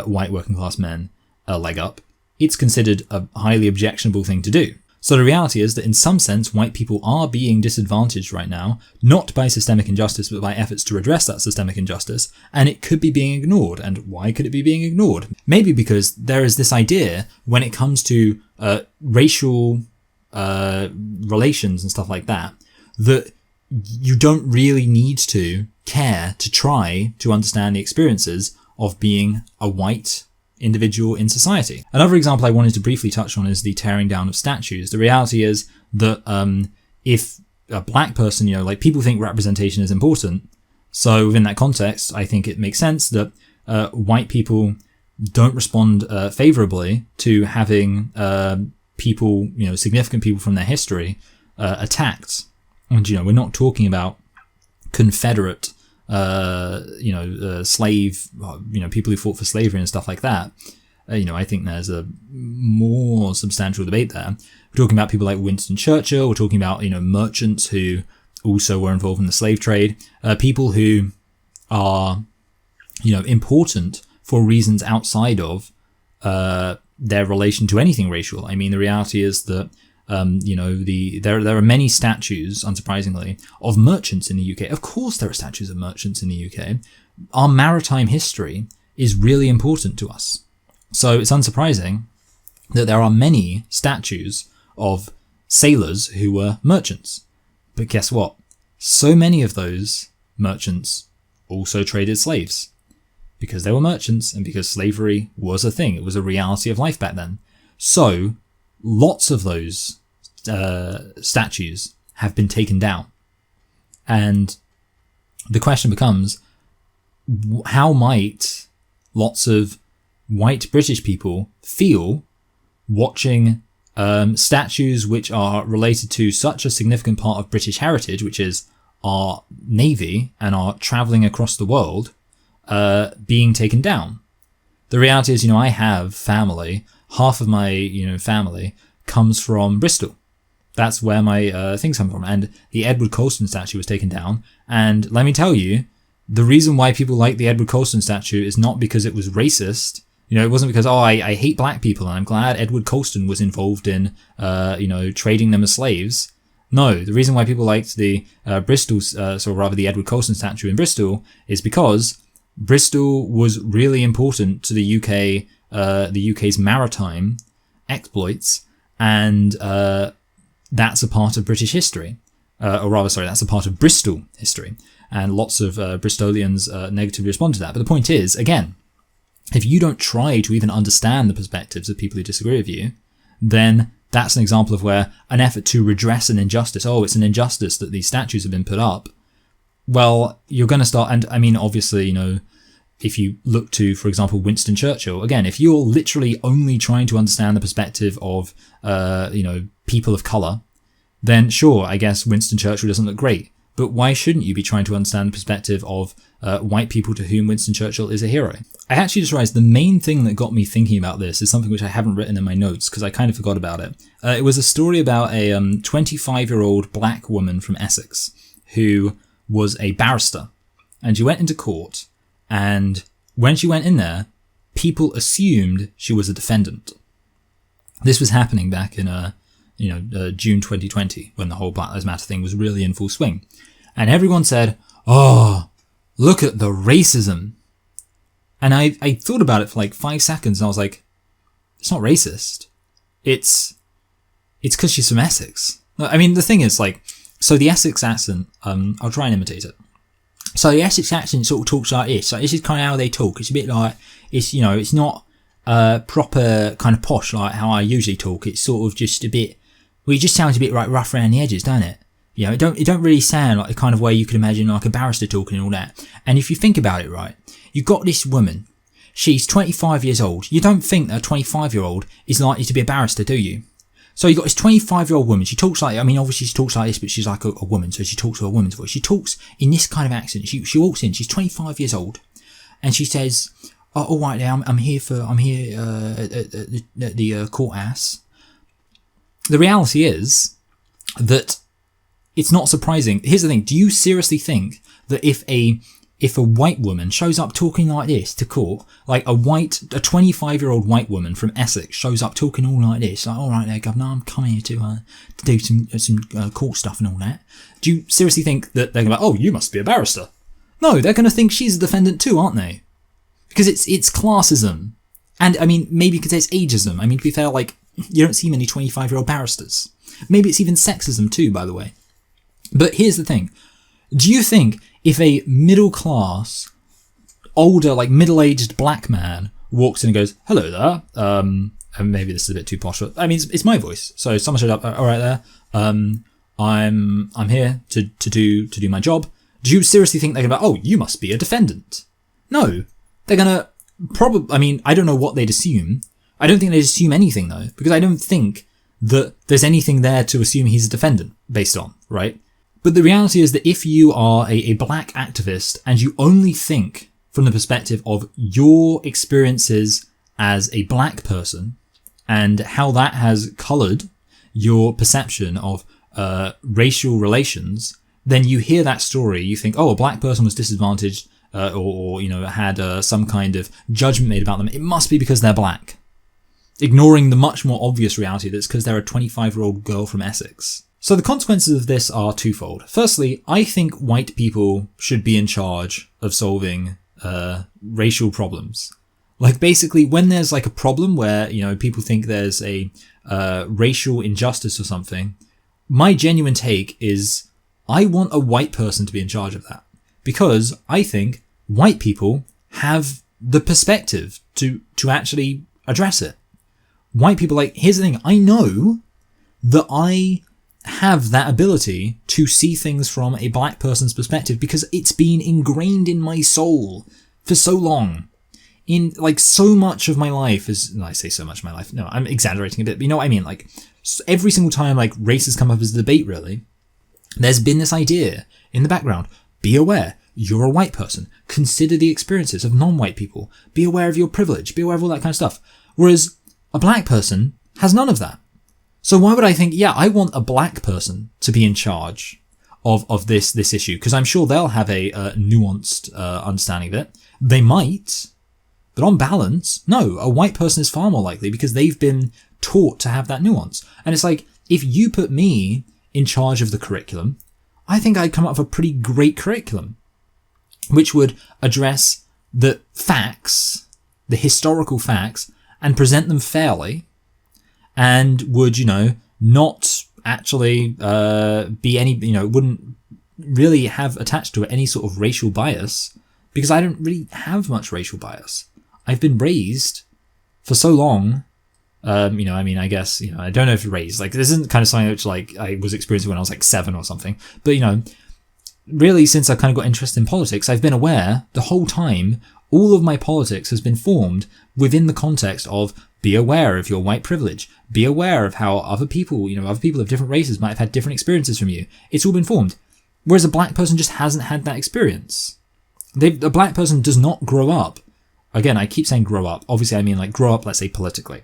white working class men a leg up, it's considered a highly objectionable thing to do. So the reality is that in some sense, white people are being disadvantaged right now, not by systemic injustice, but by efforts to redress that systemic injustice, and it could be being ignored. And why could it be being ignored? Maybe because there is this idea when it comes to racial relations and stuff like that, that you don't really need to care to try to understand the experiences of being a white individual in society. Another example I wanted to briefly touch on is the tearing down of statues. The reality is that if a black person, people think representation is important, so within that context, I think it makes sense that white people don't respond favorably to having people, significant people from their history attacked. And, we're not talking about Confederate, slave, people who fought for slavery and stuff like that. I think there's a more substantial debate there. We're talking about people like Winston Churchill. We're talking about, merchants who also were involved in the slave trade. People who are, important for reasons outside of their relation to anything racial. I mean, the reality is that there are many statues, unsurprisingly, of merchants in the UK. Of course there are statues of merchants in the UK. Our maritime history is really important to us. So it's unsurprising that there are many statues of sailors who were merchants. But guess what? So many of those merchants also traded slaves. Because they were merchants and because slavery was a thing. It was a reality of life back then. So lots of those statues have been taken down. And the question becomes, how might lots of white British people feel watching statues which are related to such a significant part of British heritage, which is our navy and our travelling across the world, being taken down? The reality is, I have family. Half of my, family comes from Bristol. That's where my things come from. And the Edward Colston statue was taken down. And let me tell you, the reason why people like the Edward Colston statue is not because it was racist. It wasn't because, I hate black people and I'm glad Edward Colston was involved in, trading them as slaves. No, the reason why people liked the the Edward Colston statue in Bristol is because Bristol was really important to the UK, the UK's maritime exploits, and that's a part of British history. That's a part of Bristol history. And lots of Bristolians negatively respond to that. But the point is, again, if you don't try to even understand the perspectives of people who disagree with you, then that's an example of where an effort to redress an injustice, it's an injustice that these statues have been put up, well, you're going to start, and I mean, obviously, if you look to, for example, Winston Churchill, again, if you're literally only trying to understand the perspective of, people of colour, then sure, I guess Winston Churchill doesn't look great. But why shouldn't you be trying to understand the perspective of white people to whom Winston Churchill is a hero? I actually just realized the main thing that got me thinking about this is something which I haven't written in my notes because I kind of forgot about it. It was a story about a 25-year-old black woman from Essex who was a barrister. And she went into court, and when she went in there, people assumed she was a defendant. This was happening back in June 2020, when the whole Black Lives Matter thing was really in full swing. And everyone said, oh, look at the racism. And I thought about it for like 5 seconds, and I was like, it's not racist. It's because she's from Essex. I mean, the thing is, so the Essex accent, I'll try and imitate it. So the Essex accent sort of talks like this. So this is kind of how they talk. It's a bit like, it's not proper kind of posh like how I usually talk. It's sort of just a bit, well, it just sounds a bit like rough around the edges, don't it? It don't really sound like the kind of way you could imagine like a barrister talking and all that. And if you think about it, right, you've got this woman. She's 25 years old. You don't think that a 25-year-old is likely to be a barrister, do you? So you've got this 25-year-old woman. She talks like, obviously she talks like this, but she's like a woman, so she talks with a woman's voice. She talks in this kind of accent. She walks in, she's 25 years old, and she says, oh, all right, now I'm here at the courthouse. The reality is that it's not surprising. Here's the thing. Do you seriously think that if a white woman shows up talking like this to court, like a 25-year-old white woman from Essex shows up talking all like this, like, all right there, governor, I'm coming here to do some court stuff and all that. Do you seriously think that they're going to be like, oh, you must be a barrister? No, they're going to think she's a defendant too, aren't they? Because it's classism. And, maybe because it's ageism. To be fair, you don't see many 25-year-old barristers. Maybe it's even sexism too, by the way. But here's the thing. Do you think if a middle-class, older, middle-aged black man walks in and goes, hello there, and maybe this is a bit too posh, but it's my voice. So someone showed up, all right there, I'm here to do my job. Do you seriously think they're going to be, oh, you must be a defendant? No. They're going to probably, I don't know what they'd assume. I don't think they'd assume anything, though, because I don't think that there's anything there to assume he's a defendant based on, right? But the reality is that if you are a black activist and you only think from the perspective of your experiences as a black person and how that has coloured your perception of racial relations, then you hear that story, you think, oh, a black person was disadvantaged or had some kind of judgment made about them. It must be because they're black. Ignoring the much more obvious reality that it's because they're a 25-year-old girl from Essex. So the consequences of this are twofold. Firstly, I think white people should be in charge of solving racial problems. Basically, when there's a problem where, people think there's a racial injustice or something, my genuine take is I want a white person to be in charge of that. Because I think white people have the perspective to actually address it. White people, here's the thing, I know that I have that ability to see things from a black person's perspective because it's been ingrained in my soul for so long. In so much of my life I say so much of my life, no, I'm exaggerating a bit, but you know what I mean? Every single time race has come up as a debate, really, there's been this idea in the background. Be aware, you're a white person. Consider the experiences of non-white people. Be aware of your privilege. Be aware of all that kind of stuff. Whereas a black person has none of that. So why would I think, I want a black person to be in charge of this issue? Because I'm sure they'll have a nuanced understanding of it. They might, but on balance, no, a white person is far more likely because they've been taught to have that nuance. And it's if you put me in charge of the curriculum, I think I'd come up with a pretty great curriculum, which would address the facts, the historical facts, and present them fairly, and would, not actually be any, wouldn't really have attached to it any sort of racial bias, because I don't really have much racial bias. I've been raised for so long, I guess, I don't know if raised, this isn't kind of something which, I was experiencing when I was 7 or something, but, really, since I've kind of got interested in politics, I've been aware the whole time all of my politics has been formed within the context of be aware of your white privilege, be aware of how other people of different races might have had different experiences from you. It's all been formed. Whereas a black person just hasn't had that experience. A black person does not grow up. Again, I keep saying grow up. Obviously, I mean like grow up, let's say politically.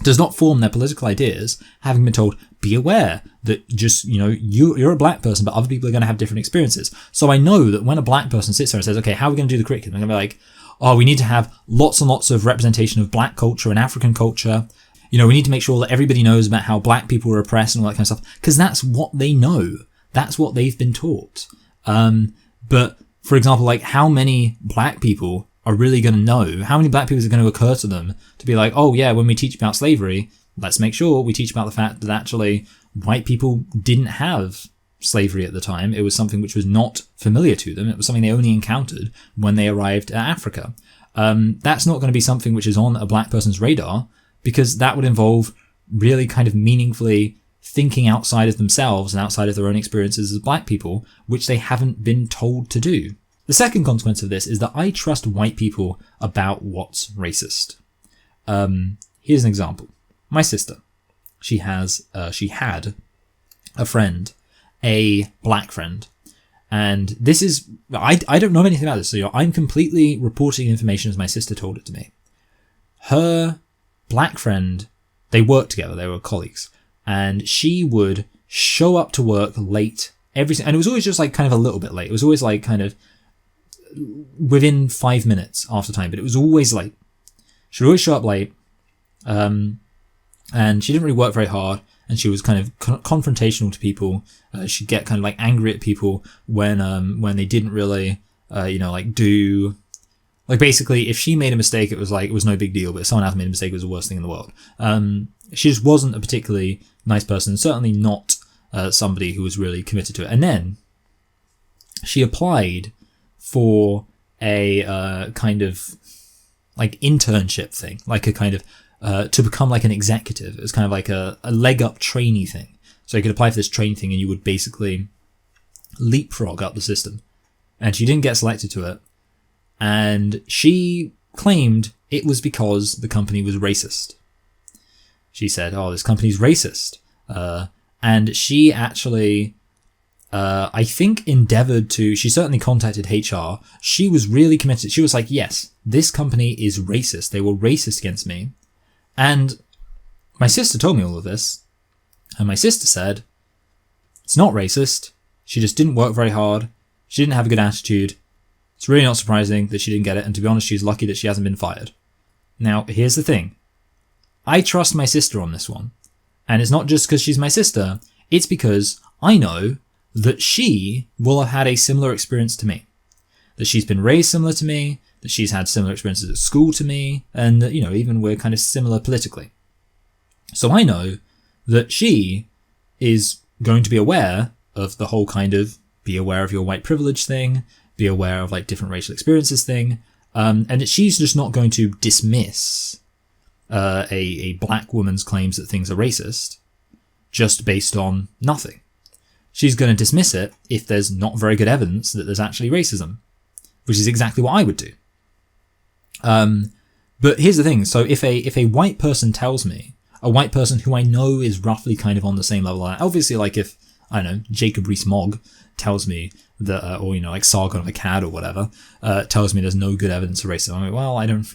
Does not form their political ideas having been told, be aware that just, you're a black person, but other people are going to have different experiences. So I know that when a black person sits there and says, okay, how are we going to do the curriculum? I'm going to be like, oh, we need to have lots and lots of representation of black culture and African culture. We need to make sure that everybody knows about how black people were oppressed and all that kind of stuff. Because that's what they know. That's what they've been taught. But for example, like how many black people are really going to know, how many black people is it going to occur to them to be like, oh yeah, when we teach about slavery, let's make sure we teach about the fact that actually white people didn't have slavery at the time. It was something which was not familiar to them. It was something they only encountered when they arrived at Africa. That's not going to be something which is on a black person's radar, because that would involve really kind of meaningfully thinking outside of themselves and outside of their own experiences as black people, which they haven't been told to do. The second consequence of this is that I trust white people about what's racist. Here's an example. My sister, she had a friend, a black friend, and this is, I don't know anything about this, so I'm completely reporting information as my sister told it to me. Her black friend, they worked together, they were colleagues, and she would show up to work late and it was always just like kind of a little bit late. It was always like kind of within 5 minutes after time, but it was always late. She'd always show up late, and she didn't really work very hard, and she was kind of confrontational to people. She'd get kind of like angry at people when they didn't really, do, like basically if she made a mistake, it was no big deal, but if someone else made a mistake, it was the worst thing in the world. She just wasn't a particularly nice person, certainly not somebody who was really committed to it. And then she applied for a kind of like internship thing, like a kind of to become like an executive. It was kind of like a leg up trainee thing. So you could apply for this trainee thing and you would basically leapfrog up the system. And she didn't get selected to it. And she claimed it was because the company was racist. She said, oh, this company's racist. And she actually, I think, endeavored to, she certainly contacted HR. She was really committed. She was like, yes, this company is racist. They were racist against me. And my sister told me all of this. And my sister said, it's not racist. She just didn't work very hard. She didn't have a good attitude. It's really not surprising that she didn't get it. And to be honest, she's lucky that she hasn't been fired. Now, here's the thing. I trust my sister on this one. And it's not just because she's my sister. It's because I know that she will have had a similar experience to me. That she's been raised similar to me. That she's had similar experiences at school to me. And that, even we're kind of similar politically. So I know that she is going to be aware of the whole kind of be aware of your white privilege thing. Be aware of like different racial experiences thing. And that she's just not going to dismiss a black woman's claims that things are racist just based on nothing. She's going to dismiss it if there's not very good evidence that there's actually racism, which is exactly what I would do. But here's the thing. So if a white person tells me, a white person who I know is roughly kind of on the same level, obviously like if, I don't know, Jacob Rees-Mogg tells me that, or, like Sargon of Akkad or whatever, tells me there's no good evidence of racism, I'm like, well, I don't,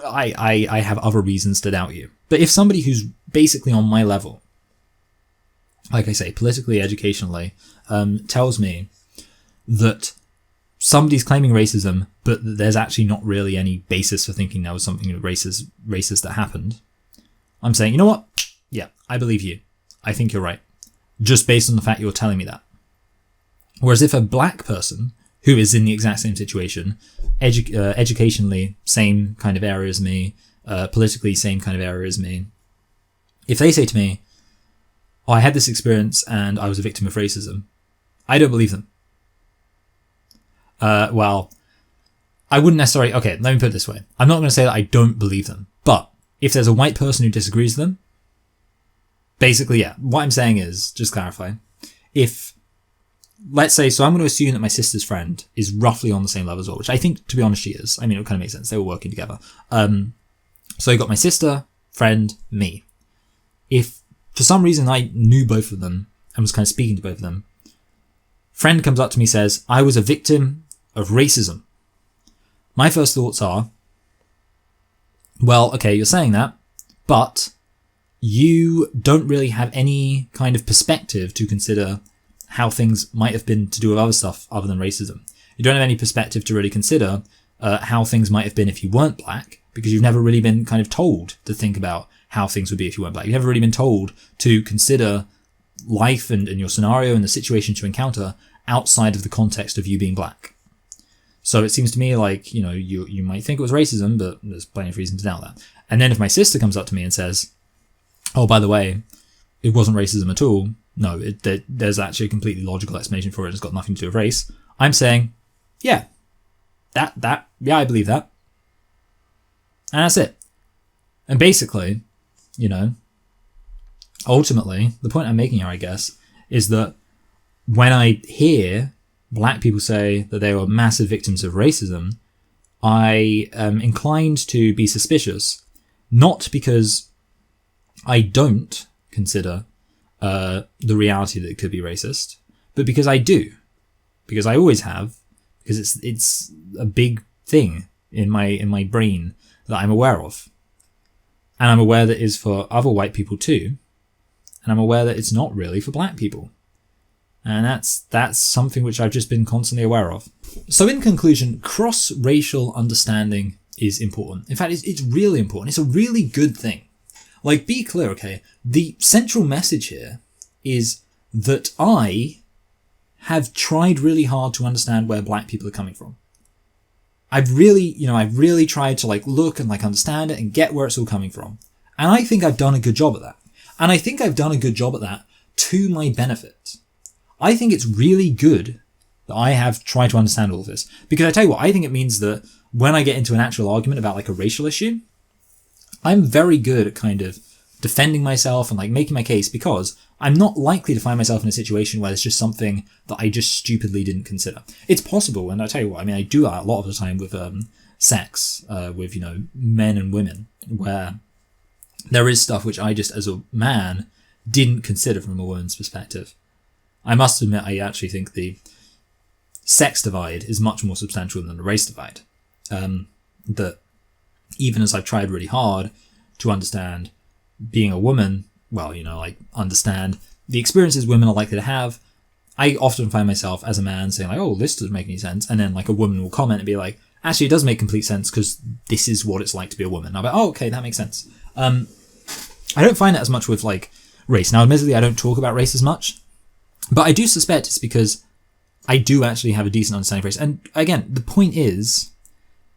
I have other reasons to doubt you. But if somebody who's basically on my level, like I say, politically, educationally, tells me that somebody's claiming racism, but that there's actually not really any basis for thinking there was something racist that happened, I'm saying, you know what? Yeah, I believe you. I think you're right. Just based on the fact you're telling me that. Whereas if a black person who is in the exact same situation, educationally, same kind of area as me, politically, same kind of area as me, if they say to me, oh, I had this experience and I was a victim of racism, I don't believe them. Well, I wouldn't necessarily, okay, let me put it this way. I'm not going to say that I don't believe them, but if there's a white person who disagrees with them, basically, yeah, what I'm saying is, just clarify, if let's say, so I'm going to assume that my sister's friend is roughly on the same level as well, which I think, to be honest, she is. I mean, it kind of makes sense. They were working together. So you got my sister, friend, me. If for some reason I knew both of them and was kind of speaking to both of them, friend comes up to me and says, I was a victim of racism. My first thoughts are, well, okay, you're saying that, but you don't really have any kind of perspective to consider how things might have been to do with other stuff other than racism. You don't have any perspective to really consider how things might have been if you weren't black, because you've never really been kind of told to think about how things would be if you weren't black. You've never really been told to consider life and your scenario and the situation to encounter outside of the context of you being black. So it seems to me like, you know, you might think it was racism, but there's plenty of reason to doubt that. And then if my sister comes up to me and says, oh, by the way, it wasn't racism at all. No, there's actually a completely logical explanation for it. It's got nothing to do with race. I'm saying, yeah, I believe that. And that's it. And basically, you know, ultimately, the point I'm making here, I guess, is that when I hear black people say that they were massive victims of racism, I am inclined to be suspicious, not because I don't consider the reality that it could be racist, but because I do, because I always have, because it's a big thing in my brain that I'm aware of, and I'm aware that it is for other white people too, and I'm aware that it's not really for black people. And that's something which I've just been constantly aware of. So in conclusion, cross-racial understanding is important. In fact, it's really important. It's a really good thing. Like, be clear, okay? The central message here is that I have tried really hard to understand where black people are coming from. I've really tried to look and understand it and get where it's all coming from. And I think I've done a good job at that. And I think I've done a good job at that to my benefit. I think it's really good that I have tried to understand all of this. Because I tell you what, I think it means that when I get into an actual argument about a racial issue, I'm very good at kind of defending myself and making my case, because I'm not likely to find myself in a situation where it's just something that I just stupidly didn't consider. It's possible, and I tell you what, I mean, I do that a lot of the time with sex, with, men and women, where there is stuff which I just, as a man, didn't consider from a woman's perspective. I must admit, I actually think the sex divide is much more substantial than the race divide. That even as I've tried really hard to understand being a woman, understand the experiences women are likely to have, I often find myself as a man saying oh, this doesn't make any sense. And then a woman will comment and be like, actually, it does make complete sense because this is what it's like to be a woman. And I'm like, oh, okay, that makes sense. I don't find it as much with race. Now, admittedly, I don't talk about race as much, but I do suspect it's because I do actually have a decent understanding of race. And again, the point is,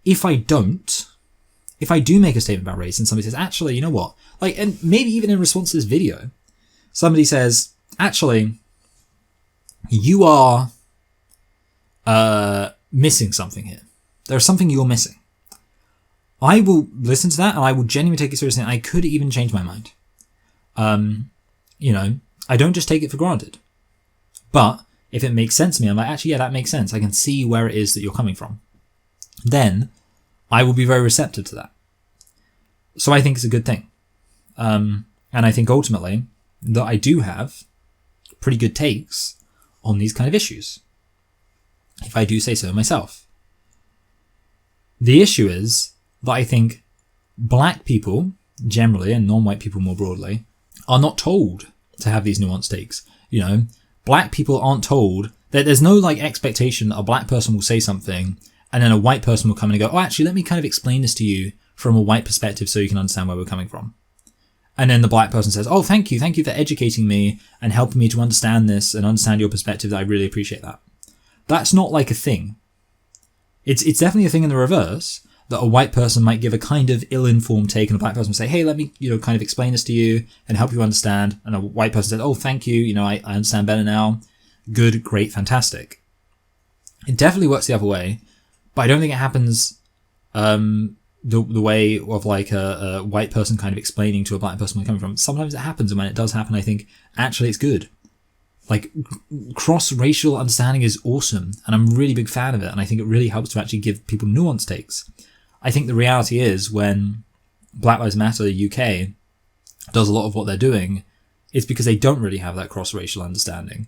if I do make a statement about race and somebody says, actually, you know what? And maybe even in response to this video, somebody says, actually, you are missing something here. There's something you're missing. I will listen to that and I will genuinely take it seriously, and I could even change my mind. I don't just take it for granted. But if it makes sense to me, I'm like, actually, yeah, that makes sense. I can see where it is that you're coming from. Then I will be very receptive to that. So I think it's a good thing. And I think ultimately that I do have pretty good takes on these kind of issues, if I do say so myself. The issue is that I think black people generally, and non-white people more broadly, are not told to have these nuanced takes. Black people aren't told that there's no expectation that a black person will say something and then a white person will come in and go, oh, actually, let me kind of explain this to you from a white perspective so you can understand where we're coming from. And then the black person says, oh, thank you for educating me and helping me to understand this and understand your perspective. I really appreciate that. That's not a thing. It's definitely a thing in the reverse, that a white person might give a kind of ill-informed take and a black person will say, hey, let me, kind of explain this to you and help you understand. And a white person says, oh, thank you. I understand better now. Good, great, fantastic. It definitely works the other way, but I don't think it happens the way of a white person kind of explaining to a black person where they're coming from. Sometimes it happens, and when it does happen, I think, actually, it's good. like cross-racial understanding is awesome, and I'm a really big fan of it, and I think it really helps to actually give people nuanced takes. I think the reality is when Black Lives Matter UK does a lot of what they're doing, it's because they don't really have that cross-racial understanding,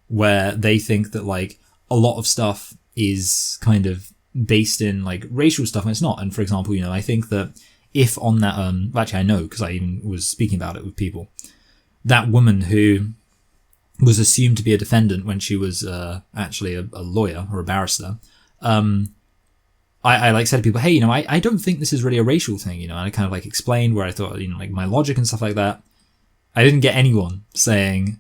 where they think that like a lot of stuff is kind of based in like racial stuff and it's not. And for example, you know, I think that if on that, actually I know because I even was speaking about it with people, that woman who was assumed to be a defendant when she was actually a lawyer or a barrister, I like said to people, hey, you know, I don't think this is really a racial thing, you know, and I kind of like explained where I thought, you know, like my logic and stuff like that. I didn't get anyone saying,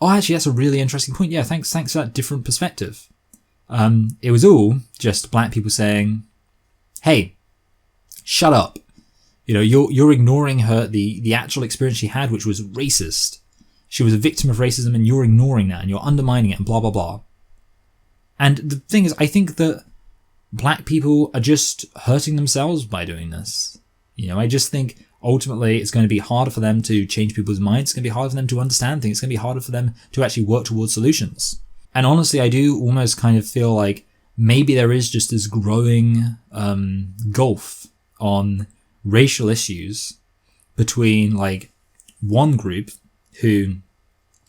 oh, actually, that's a really interesting point. Yeah, thanks for that different perspective. It was all just black people saying, hey, shut up. You know, you're ignoring her, the actual experience she had, which was racist. She was a victim of racism and you're ignoring that and you're undermining it and blah, blah, blah. And the thing is, I think that black people are just hurting themselves by doing this. You know, I just think ultimately it's going to be harder for them to change people's minds. It's going to be harder for them to understand things. It's going to be harder for them to actually work towards solutions. And honestly, I do almost kind of feel like maybe there is just this growing gulf on racial issues between like one group who,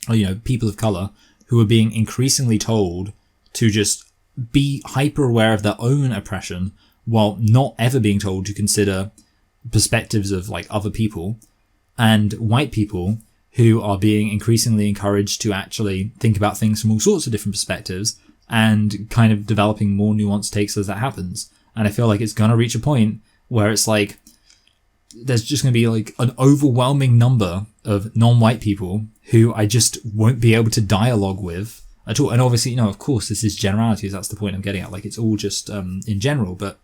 you know, people of color who are being increasingly told to just be hyper aware of their own oppression while not ever being told to consider perspectives of like other people, and white people who are being increasingly encouraged to actually think about things from all sorts of different perspectives and kind of developing more nuanced takes as that happens. And I feel like it's going to reach a point where it's like there's just going to be like an overwhelming number of non-white people who I just won't be able to dialogue with at all. And obviously, you know, of course, this is generalities. That's the point I'm getting at. Like, it's all just in general, but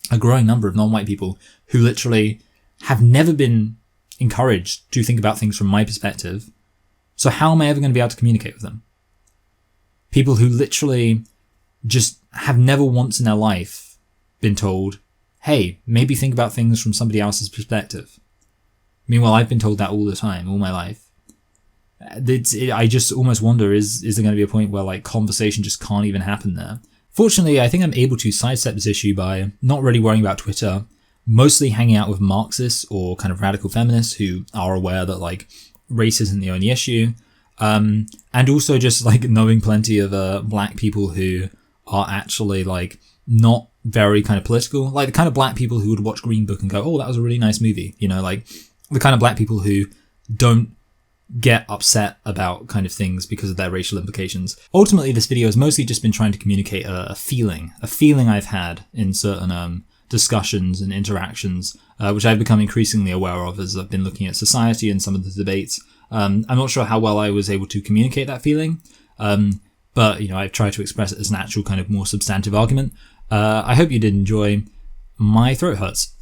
a growing number of non-white people who literally have never been encouraged to think about things from my perspective. So how am I ever going to be able to communicate with them? People who literally just have never once in their life been told, hey, maybe think about things from somebody else's perspective. Meanwhile, I've been told that all the time, all my life. I just almost wonder, is there going to be a point where like conversation just can't even happen there? Fortunately, I think I'm able to sidestep this issue by not really worrying about Twitter, mostly hanging out with Marxists or kind of radical feminists who are aware that like race isn't the only issue. And also just like knowing plenty of black people who are actually like not very kind of political, like the kind of black people who would watch Green Book and go, oh, that was a really nice movie. You know, like the kind of black people who don't get upset about kind of things because of their racial implications. Ultimately, this video has mostly just been trying to communicate a feeling I've had in certain discussions and interactions, which I've become increasingly aware of as I've been looking at society and some of the debates. I'm not sure how well I was able to communicate that feeling, but you know, I've tried to express it as an actual kind of more substantive argument. I hope you did enjoy. My throat hurts.